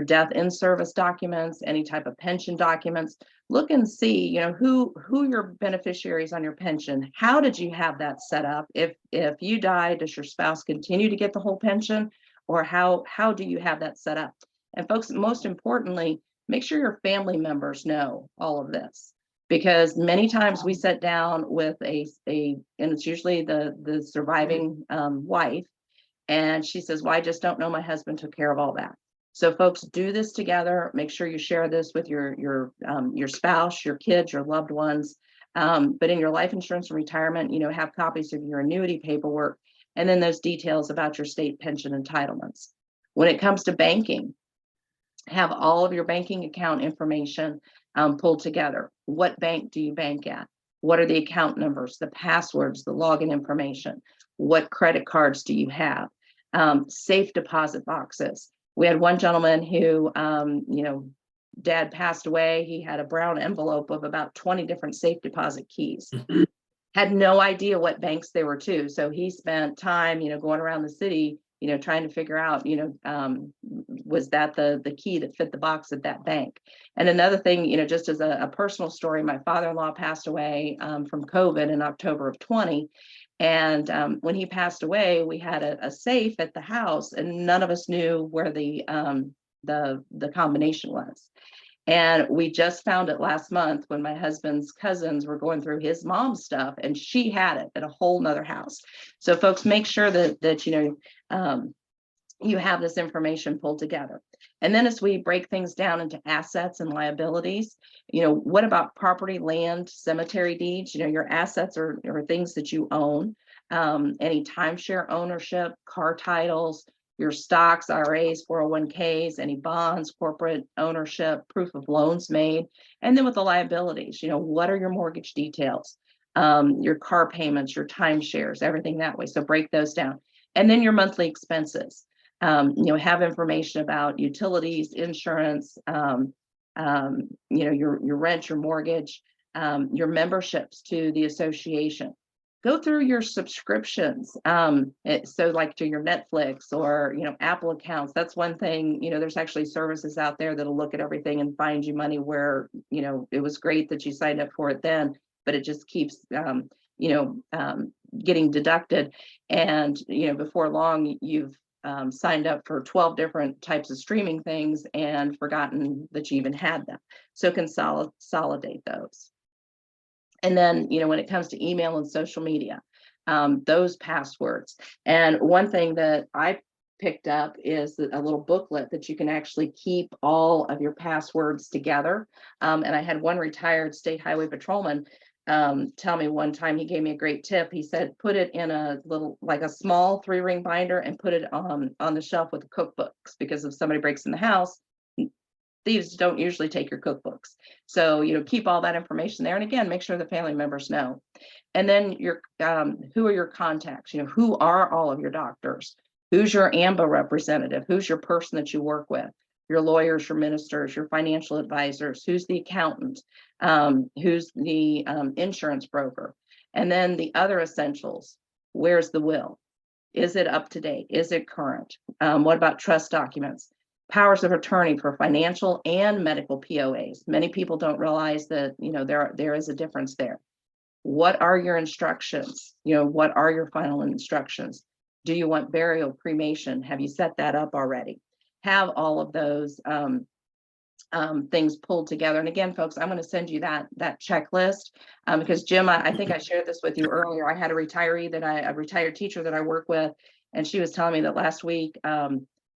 Speaker 1: death in service documents, any type of pension documents. Look and see, who your beneficiaries on your pension. How did you have that set up? If you die, does your spouse continue to get the whole pension, or how do you have that set up? And folks, most importantly, make sure your family members know all of this, because many times we sit down with and it's usually the surviving wife, and she says, well, I just don't know, my husband took care of all that. So folks, do this together. Make sure you share this with your spouse, your kids, your loved ones. But in your life insurance and retirement, have copies of your annuity paperwork, and then those details about your state pension entitlements. When it comes to banking, have all of your banking account information pulled together. What bank do you bank at? What are the account numbers, the passwords, the login information? What credit cards do you have? Safe deposit boxes. We had one gentleman who, dad passed away. He had a brown envelope of about 20 different safe deposit keys. Had no idea what banks they were to. So he spent time, going around the city, trying to figure out, was that the key that fit the box at that bank? And another thing, just as a personal story, my father-in-law passed away from COVID in October of 20. And when he passed away, we had a safe at the house, and none of us knew where the combination was. And we just found it last month when my husband's cousins were going through his mom's stuff, and she had it at a whole nother house. So folks, make sure that you have this information pulled together. And then as we break things down into assets and liabilities, what about property, land, cemetery deeds? Your assets are things that you own, any timeshare ownership, car titles, your stocks, IRAs, 401ks, any bonds, corporate ownership, proof of loans made. And then with the liabilities, what are your mortgage details, your car payments, your timeshares, everything that way. So break those down. And then your monthly expenses, have information about utilities, insurance, your rent, your mortgage, your memberships to the association. Go through your subscriptions. So like to your Netflix or, Apple accounts. That's one thing, there's actually services out there that'll look at everything and find you money where, it was great that you signed up for it then, but it just keeps, getting deducted. And, before long, you've signed up for 12 different types of streaming things and forgotten that you even had them. So consolidate those. And then, when it comes to email and social media, those passwords. And one thing that I picked up is a little booklet that you can actually keep all of your passwords together. And I had one retired state highway patrolman tell me one time, he gave me a great tip. He said, put it in a little, like a small 3-ring binder, and put it on the shelf with the cookbooks, because if somebody breaks in the house, thieves don't usually take your cookbooks. So, keep all that information there. And again, make sure the family members know. And then who are your contacts? Who are all of your doctors? Who's your AMBA representative? Who's your person that you work with? Your lawyers, your ministers, your financial advisors, who's the accountant, who's the insurance broker. And then the other essentials, where's the will? Is it up to date? Is it current? What about trust documents? Powers of attorney for financial and medical POAs. Many people don't realize that, there is a difference there. What are your instructions? What are your final instructions? Do you want burial, cremation? Have you set that up already? Have all of those things pulled together. And again, folks, I'm going to send you that checklist because Jim, I think I shared this with you earlier. I had a retired teacher that I work with, and she was telling me that last week,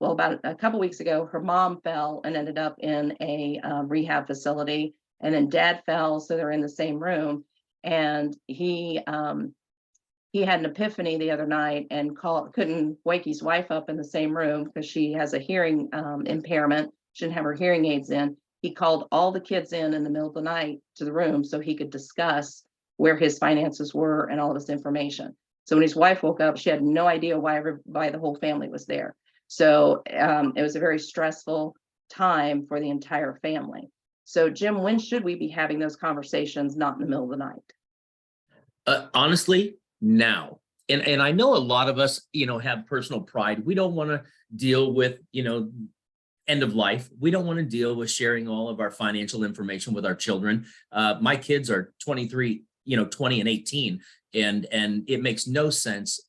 Speaker 1: about a couple weeks ago, her mom fell and ended up in a rehab facility, and then dad fell, so they're in the same room. And he had an epiphany the other night and couldn't wake his wife up in the same room because she has a hearing impairment. She didn't have her hearing aids in. He called all the kids in the middle of the night to the room so he could discuss where his finances were and all of this information. So when his wife woke up, she had no idea why the whole family was there. So it was a very stressful time for the entire family. So Jim, when should we be having those conversations, not in the middle of the night?
Speaker 3: Honestly, now. And I know a lot of us, have personal pride. We don't want to deal with, end of life. We don't want to deal with sharing all of our financial information with our children. My kids are 23, 20 and 18. And it makes no sense,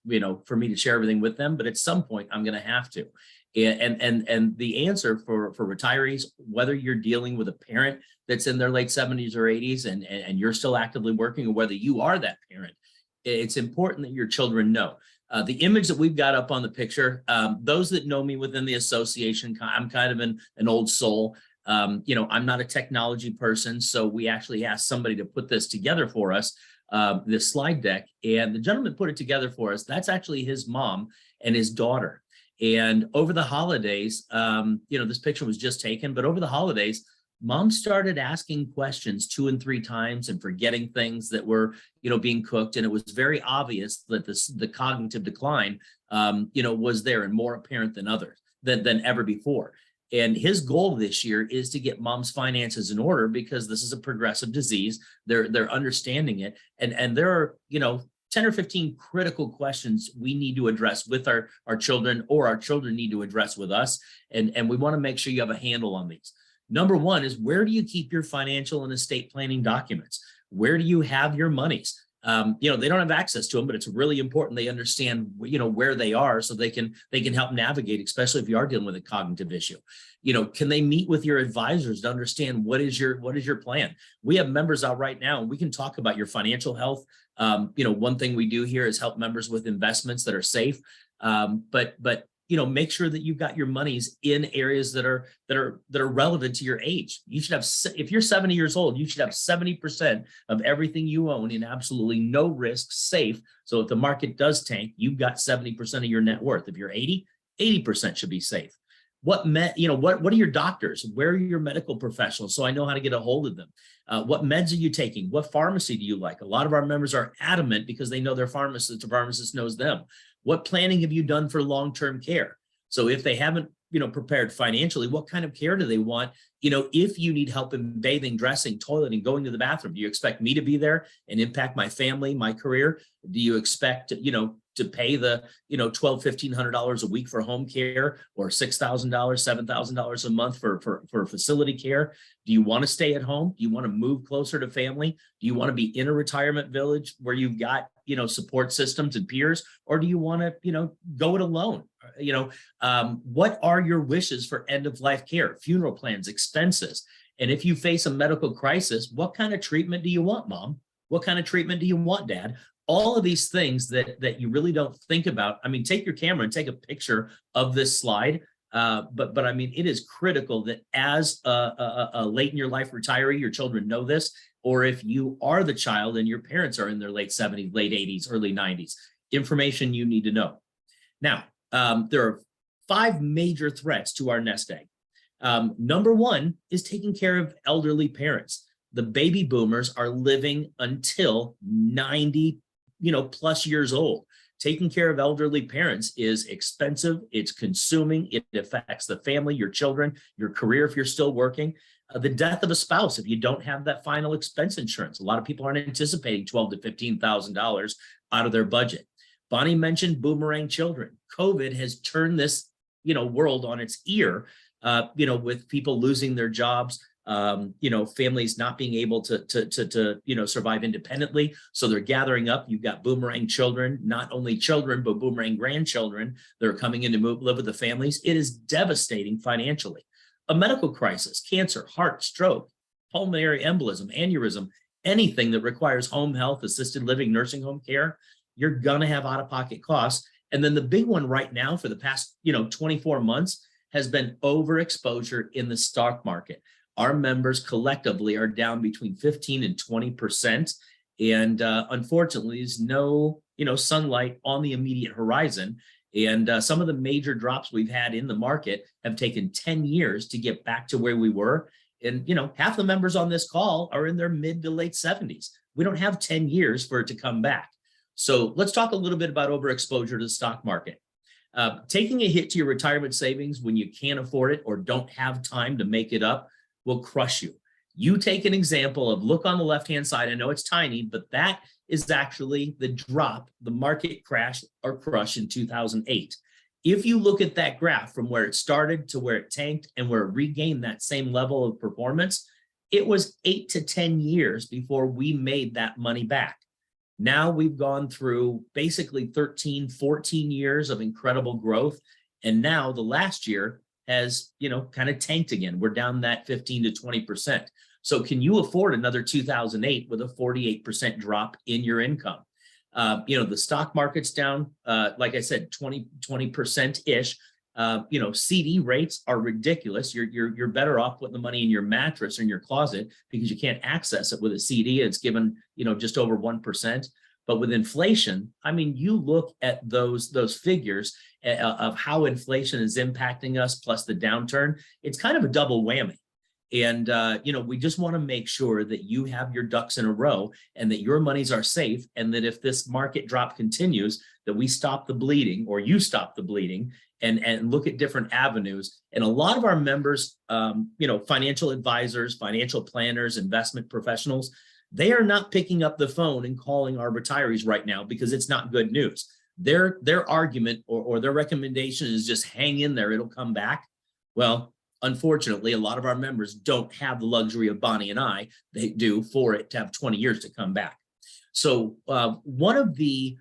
Speaker 3: for me to share everything with them, but at some point I'm going to have to. And the answer for retirees, whether you're dealing with a parent that's in their late 70s or 80s and you're still actively working, or whether you are that parent, it's important that your children know. The image that we've got up on the picture, those that know me within the association, I'm kind of an old soul. I'm not a technology person, so we actually asked somebody to put this together for us, this slide deck, and the gentleman put it together for us. That's actually his mom and his daughter. And over the holidays, this picture was just taken, but over the holidays, mom started asking questions 2 and 3 times and forgetting things that were, being cooked. And it was very obvious that the cognitive decline, was there and more apparent than ever before. And his goal this year is to get mom's finances in order, because this is a progressive disease. They're understanding it. And there are, 10 or 15 critical questions we need to address with our children, or our children need to address with us. And we want to make sure you have a handle on these. Number one is, where do you keep your financial and estate planning documents? Where do you have your monies? They don't have access to them, but it's really important they understand, where they are, so they can help navigate, especially if you are dealing with a cognitive issue. Can they meet with your advisors to understand what is your plan? We have members out right now, and we can talk about your financial health. One thing we do here is help members with investments that are safe. But make sure that you've got your monies in areas that are relevant to your age. You should have, if you're 70 years old, you should have 70% of everything you own in absolutely no risk, safe. So if the market does tank, you've got 70% of your net worth. If you're 80% should be safe. What are your doctors? Where are your medical professionals? So I know how to get a hold of them. What meds are you taking? What pharmacy do you like? A lot of our members are adamant because they know their pharmacist. The pharmacist knows them. What planning have you done for long-term care? So if they haven't, prepared financially, what kind of care do they want? If you need help in bathing, dressing, toileting, going to the bathroom, do you expect me to be there and impact my family, my career? Do you expect, to pay the, $1,200-1,500 a week for home care, or $6,000, $7,000 a month for facility care? Do you want to stay at home? Do you want to move closer to family? Do you want to be in a retirement village where you've got, support systems and peers? Or do you want to, go it alone? What are your wishes for end of life care, funeral plans, expenses? And if you face a medical crisis, what kind of treatment do you want, mom? What kind of treatment do you want, dad? All of these things that you really don't think about. I mean, take your camera and take a picture of this slide. But I mean, it is critical that as a late in your life retiree, your children know this, or if you are the child and your parents are in their late 70s, late 80s, early 90s, information you need to know. Now, there are 5 major threats to our nest egg. Number one is taking care of elderly parents. The baby boomers are living until 90 plus years old. Taking care of elderly parents is expensive. It's consuming. It affects the family, your children, your career if you're still working. The death of a spouse if you don't have that final expense insurance. A lot of people aren't anticipating $12,000 to $15,000 out of their budget. Bonnie mentioned boomerang children. COVID has turned this world on its ear. With people losing their jobs. Families not being able to survive independently. So they're gathering up. You've got boomerang children, not only children, but boomerang grandchildren that are coming in to live with the families. It is devastating financially. A medical crisis, cancer, heart, stroke, pulmonary embolism, aneurysm, anything that requires home health, assisted living, nursing home care, you're going to have out-of-pocket costs. And then the big one right now for the past, 24 months has been overexposure in the stock market. Our members collectively are down between 15 and 20%. And unfortunately, there's no, sunlight on the immediate horizon. And some of the major drops we've had in the market have taken 10 years to get back to where we were. And, half the members on this call are in their mid to late 70s. We don't have 10 years for it to come back. So let's talk a little bit about overexposure to the stock market. Taking a hit to your retirement savings when you can't afford it or don't have time to make it up will crush you. You take an example of, look on the left-hand side. I know it's tiny, but that is actually the drop, the market crash or crush in 2008. If you look at that graph from where it started to where it tanked and where it regained that same level of performance, it was 8 to 10 years before we made that money back. Now we've gone through basically 13, 14 years of incredible growth. And now the last year has, kind of tanked again. We're down that 15 to 20%. So can you afford another 2008 with a 48% drop in your income? The stock market's down, like I said, 20% ish. CD rates are ridiculous. You're better off putting the money in your mattress or in your closet because you can't access it with a CD. It's given, just over 1%. But with inflation, I mean, you look at those figures of how inflation is impacting us, plus the downturn. It's kind of a double whammy. And, we just want to make sure that you have your ducks in a row and that your monies are safe. And that if this market drop continues, that we stop the bleeding, or you stop the bleeding, and look at different avenues. And a lot of our members, financial advisors, financial planners, investment professionals, they are not picking up the phone and calling our retirees right now because it's not good news. Their argument or their recommendation is just hang in there, it'll come back. Well, unfortunately, a lot of our members don't have the luxury of Bonnie and I, they do, for it to have 20 years to come back. So one of the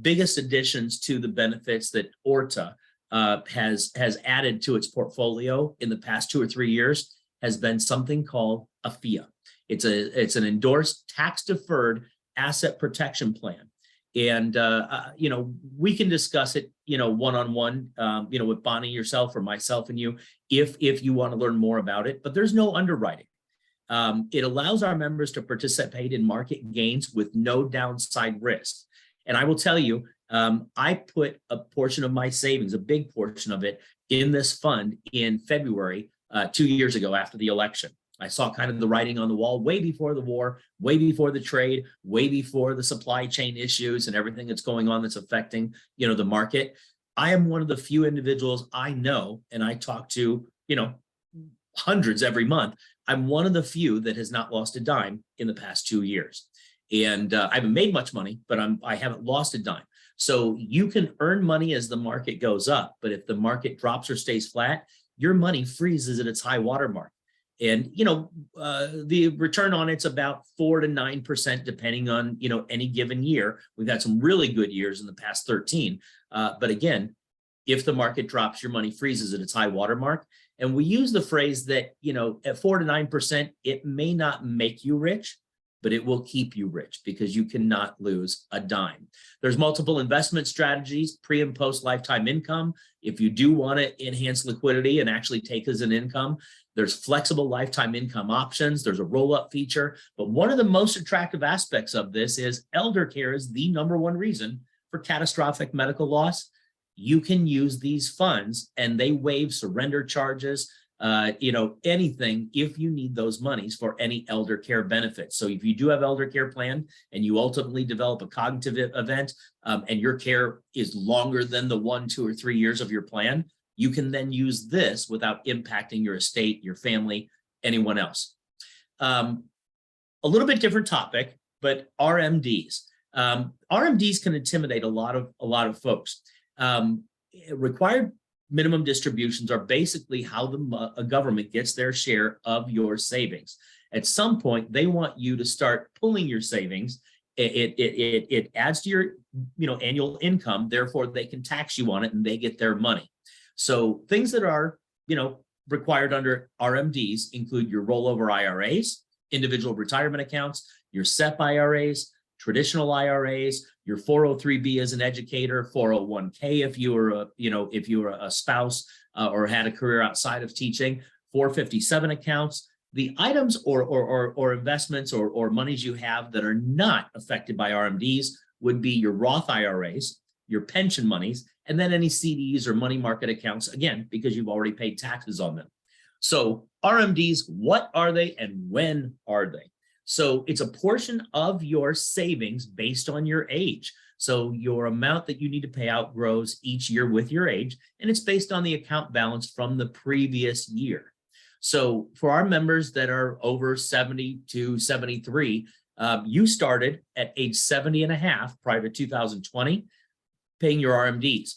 Speaker 3: biggest additions to the benefits that ORTA has added to its portfolio in the past 2 or 3 years has been something called a FIA. It's an endorsed tax-deferred asset protection plan. And, we can discuss it, one-on-one, with Bonnie, yourself, or myself and you, if you want to learn more about it, but there's no underwriting. It allows our members to participate in market gains with no downside risk. And I will tell you, I put a portion of my savings, a big portion of it, in this fund in February, 2 years ago after the election. I saw kind of the writing on the wall way before the war, way before the trade, way before the supply chain issues and everything that's going on that's affecting, the market. I am one of the few individuals I know, and I talk to, hundreds every month. I'm one of the few that has not lost a dime in the past 2 years. And I haven't made much money, but I haven't lost a dime. So you can earn money as the market goes up, but if the market drops or stays flat, your money freezes at its high water mark. And, the return on it's about 4 to 9%, depending on, any given year. We've had some really good years in the past 13. But again, if the market drops, your money freezes at its high water mark. And we use the phrase that, at 4 to 9%, it may not make you rich, but it will keep you rich because you cannot lose a dime. There's multiple investment strategies, pre and post lifetime income. If you do want to enhance liquidity and actually take as an income, there's flexible lifetime income options. There's a roll-up feature. But one of the most attractive aspects of this is elder care is the #1 reason for catastrophic medical loss. You can use these funds and they waive surrender charges, anything if you need those monies for any elder care benefits. So if you do have elder care plan and you ultimately develop a cognitive event and your care is longer than the 1, 2, or 3 years of your plan, you can then use this without impacting your estate, your family, anyone else. A little bit different topic, but RMDs. RMDs can intimidate a lot of folks. Required minimum distributions are basically how the government gets their share of your savings. At some point, they want you to start pulling your savings. It adds to your annual income. Therefore, they can tax you on it and they get their money. So things that are required under RMDs include your rollover IRAs, individual retirement accounts, your SEP IRAs, traditional IRAs, your 403B as an educator, 401k if you were a spouse or had a career outside of teaching, 457 accounts. The items or investments or monies you have that are not affected by RMDs would be your Roth IRAs, your pension monies, and then any CDs or money market accounts, again, because you've already paid taxes on them. So RMDs, what are they and when are they? So it's a portion of your savings based on your age. So your amount that you need to pay out grows each year with your age, and it's based on the account balance from the previous year. So for our members that are over 70 to 73, you started at age 70 and a half prior to 2020, paying your RMDs.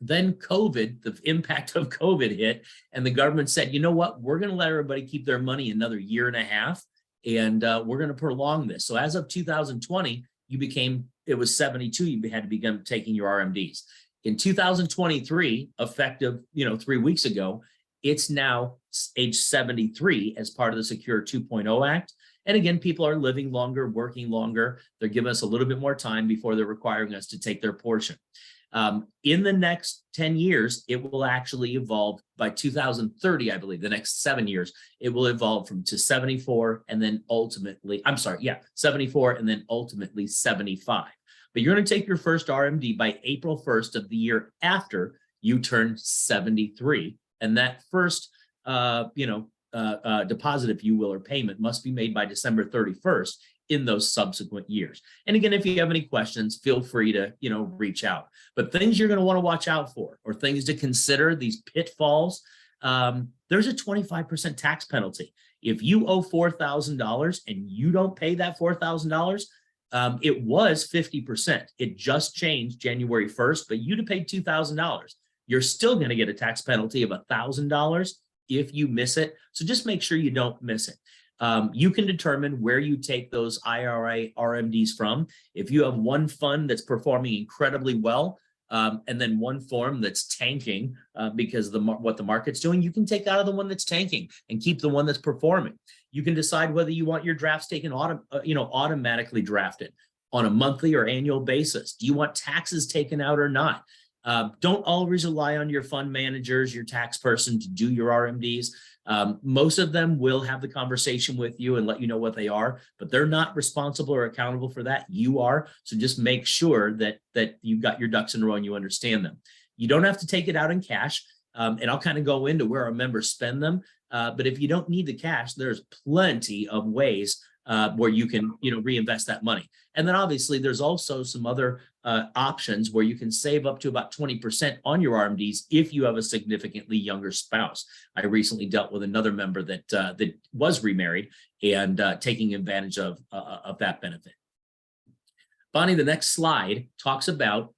Speaker 3: Then COVID, the impact of COVID hit, and the government said, you know what, we're going to let everybody keep their money another year and a half, and we're going to prolong this. So as of 2020, it was 72, you had to begin taking your RMDs. In 2023, effective, 3 weeks ago, it's now age 73 as part of the Secure 2.0 Act. And again, people are living longer, working longer. They're giving us a little bit more time before they're requiring us to take their portion. In the next 10 years, it will actually evolve by 2030, I believe, the next 7 years, it will evolve to 74 and then ultimately, 74 and then ultimately 75. But you're going to take your first RMD by April 1st of the year after you turn 73. And that first, deposit, if you will, or payment must be made by December 31st in those subsequent years. And again, if you have any questions, feel free to, reach out. But things you're going to want to watch out for, or things to consider, these pitfalls, there's a 25% tax penalty. If you owe $4,000 and you don't pay that $4,000, it was 50%. It just changed January 1st, but you'd have paid $2,000. You're still going to get a tax penalty of $1,000 if you miss it. So just make sure you don't miss it. You can determine where you take those IRA RMDs from. If you have one fund that's performing incredibly well, and then one form that's tanking because what the market's doing, you can take out of the one that's tanking and keep the one that's performing. You can decide whether you want your drafts taken automatically drafted on a monthly or annual basis. Do you want taxes taken out or not? Don't always rely on your fund managers, your tax person to do your RMDs. Most of them will have the conversation with you and let you know what they are, but they're not responsible or accountable for that. You are. So just make sure that you've got your ducks in a row and you understand them. You don't have to take it out in cash. And I'll kind of go into where our members spend them. But if you don't need the cash, there's plenty of ways where you can, reinvest that money. And then obviously there's also some other options where you can save up to about 20% on your RMDs if you have a significantly younger spouse. I recently dealt with another member that was remarried and taking advantage of that benefit. Bonnie, the next slide talks about,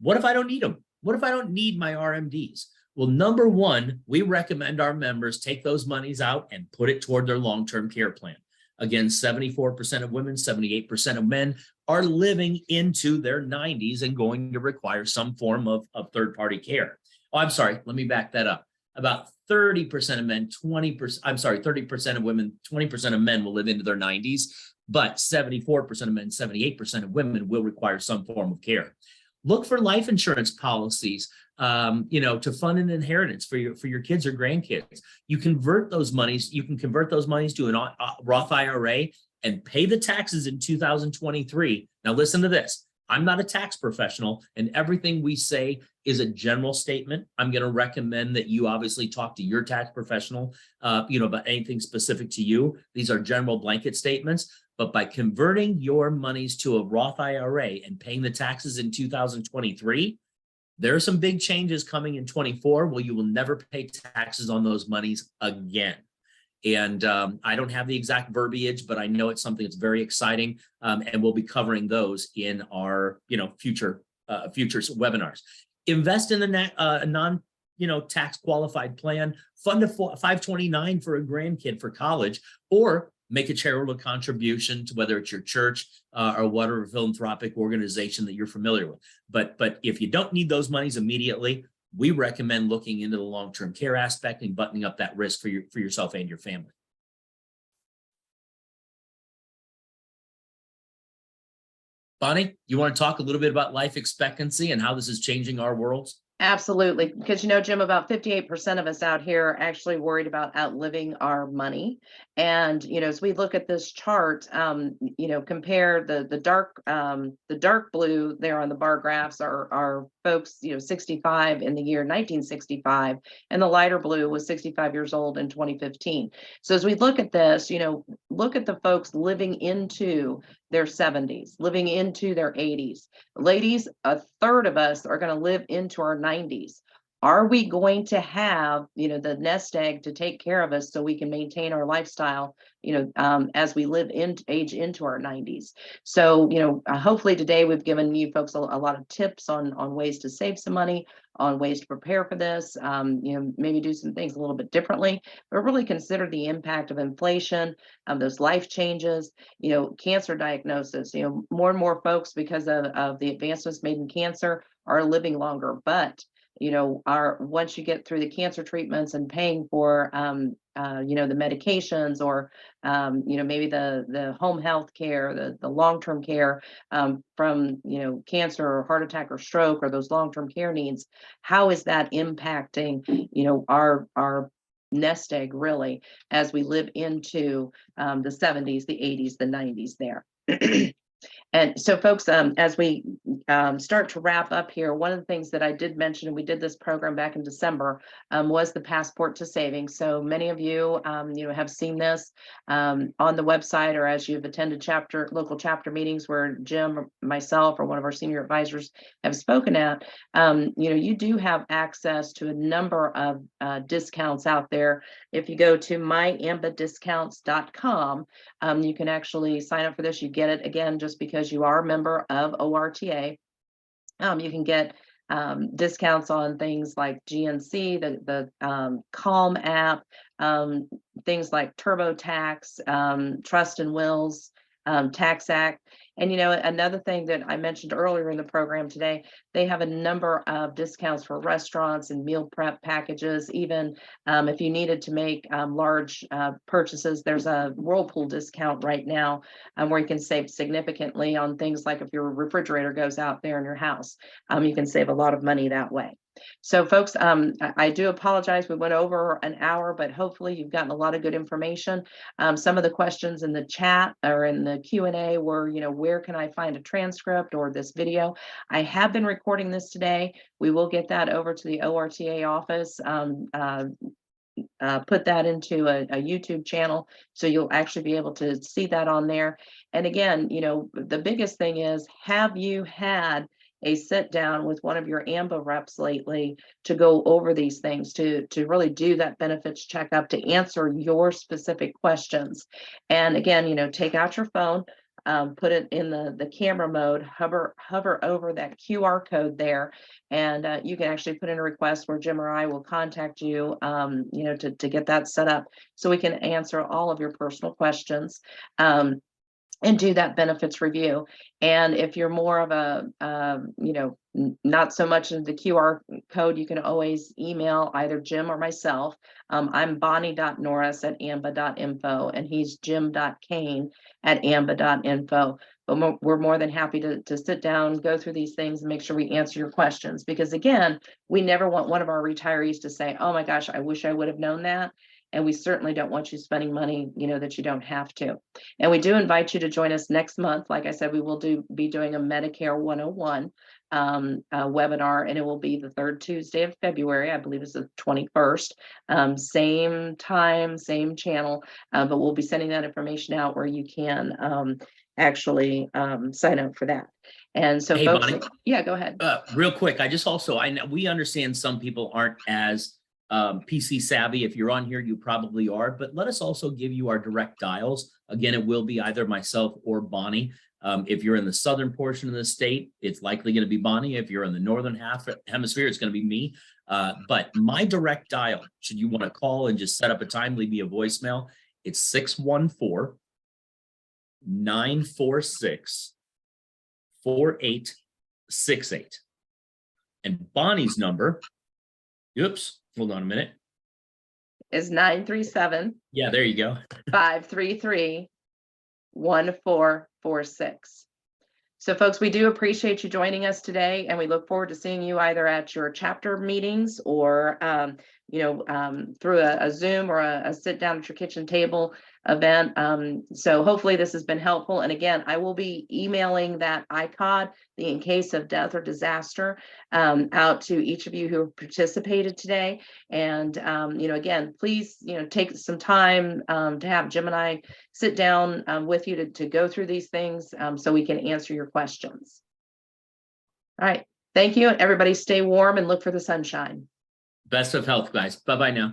Speaker 3: what if I don't need them? What if I don't need my RMDs? Well, number one, we recommend our members take those monies out and put it toward their long-term care plan. Again, 74% of women, 78% of men are living into their 90s and going to require some form of third-party care. Oh, I'm sorry, let me back that up. About 30% of men, 30% of women, 20% of men will live into their 90s, but 74% of men, 78% of women will require some form of care. Look for life insurance policies, to fund an inheritance for your kids or grandkids. You can convert those monies to an Roth IRA and pay the taxes in 2023. Now listen to this. I'm not a tax professional, and everything we say is a general statement. I'm going to recommend that you obviously talk to your tax professional, about anything specific to you. These are general blanket statements. But by converting your monies to a Roth IRA and paying the taxes in 2023, there are some big changes coming in 24 where you will never pay taxes on those monies again. And I don't have the exact verbiage, but I know it's something that's very exciting, and we'll be covering those in our future webinars. Invest in a non tax qualified plan. Fund a 529 for a grandkid for college, or make a charitable contribution to whether it's your church or whatever philanthropic organization that you're familiar with. But if you don't need those monies immediately, we recommend looking into the long-term care aspect and buttoning up that risk for yourself and your family. Bonnie, you want to talk a little bit about life expectancy and how this is changing our worlds?
Speaker 1: Absolutely. Because, Jim, about 58% of us out here are actually worried about outliving our money. And, as we look at this chart, compare the dark blue there on the bar graphs are folks, 65 in the year 1965, and the lighter blue was 65 years old in 2015. So as we look at this, look at the folks living into their 70s, living into their 80s. Ladies, a third of us are going to live into our 90s. Are we going to have, the nest egg to take care of us so we can maintain our lifestyle, as we age into our 90s? So, hopefully today we've given you folks a lot of tips on ways to save some money, on ways to prepare for this, maybe do some things a little bit differently, but really consider the impact of inflation, those life changes, cancer diagnosis, more and more folks, because of the advancements made in cancer, are living longer. But once you get through the cancer treatments and paying for, the medications, or, maybe the home health care, the long-term care, from, cancer or heart attack or stroke, or those long-term care needs, how is that impacting, our nest egg, really, as we live into, the 70s, the 80s, the 90s there. And so, folks, as we start to wrap up here, one of the things that I did mention, and we did this program back in December, was the Passport to Savings. So many of you, have seen this on the website, or as you've attended local chapter meetings where Jim or myself or one of our senior advisors have spoken at. You do have access to a number of discounts out there. If you go to myambadiscounts.com, you can actually sign up for this. You get it, again, just because you are a member of ORTA. You can get discounts on things like GNC, the Calm app, things like TurboTax, Trust and Wills, Tax Act. And another thing that I mentioned earlier in the program today, they have a number of discounts for restaurants and meal prep packages. Even if you needed to make large purchases, there's a Whirlpool discount right now, where you can save significantly on things like if your refrigerator goes out there in your house, you can save a lot of money that way. So, folks, I do apologize. We went over an hour, but hopefully you've gotten a lot of good information. Some of the questions in the chat or in the Q&A were, where can I find a transcript or this video? I have been recording this today. We will get that over to the ORTA office. Put that into a YouTube channel, so you'll actually be able to see that on there. And again, the biggest thing is, have you had a sit down with one of your AMBA reps lately to go over these things, to really do that benefits checkup, to answer your specific questions? And again, take out your phone, put it in the camera mode, hover over that QR code there, and you can actually put in a request where Jim or I will contact you, to get that set up, so we can answer all of your personal questions. And do that benefits review. And if you're more of a, not so much in the QR code, you can always email either Jim or myself. I'm bonnie.norris@amba.info, and he's jim.kane@amba.info. But we're more than happy to sit down, go through these things, and make sure we answer your questions. Because again, we never want one of our retirees to say, oh my gosh, I wish I would have known that. And we certainly don't want you spending money, that you don't have to. And we do invite you to join us next month. Like I said, we will be doing a Medicare 101 webinar, and it will be the third Tuesday of February. I believe it's the 21st. Same time, same channel, but we'll be sending that information out where you can actually sign up for that. And so,
Speaker 3: Hey,
Speaker 1: folks,
Speaker 3: Bonnie.
Speaker 1: yeah, go ahead.
Speaker 3: Real quick, I know we understand some people aren't as PC savvy. If you're on here, you probably are, but let us also give you our direct dials. Again, it will be either myself or Bonnie. If you're in the southern portion of the state, it's likely going to be Bonnie. If you're in the northern hemisphere, it's going to be me. But my direct dial, should you want to call and just set up a time, leave me a voicemail, it's 614-946-4868. And Bonnie's number, oops, hold on a minute,
Speaker 1: Is 937.
Speaker 3: Yeah, there you go.
Speaker 1: 533-1446. So, folks, we do appreciate you joining us today, and we look forward to seeing you either at your chapter meetings or, through a Zoom or a sit down at your kitchen table event. So hopefully this has been helpful. And again, I will be emailing that ICOD, the in case of death or disaster, out to each of you who have participated today. And, again, please, take some time to have Jim and I sit down with you to go through these things so we can answer your questions. All right. Thank you. Everybody stay warm and look for the sunshine.
Speaker 3: Best of health, guys. Bye-bye now.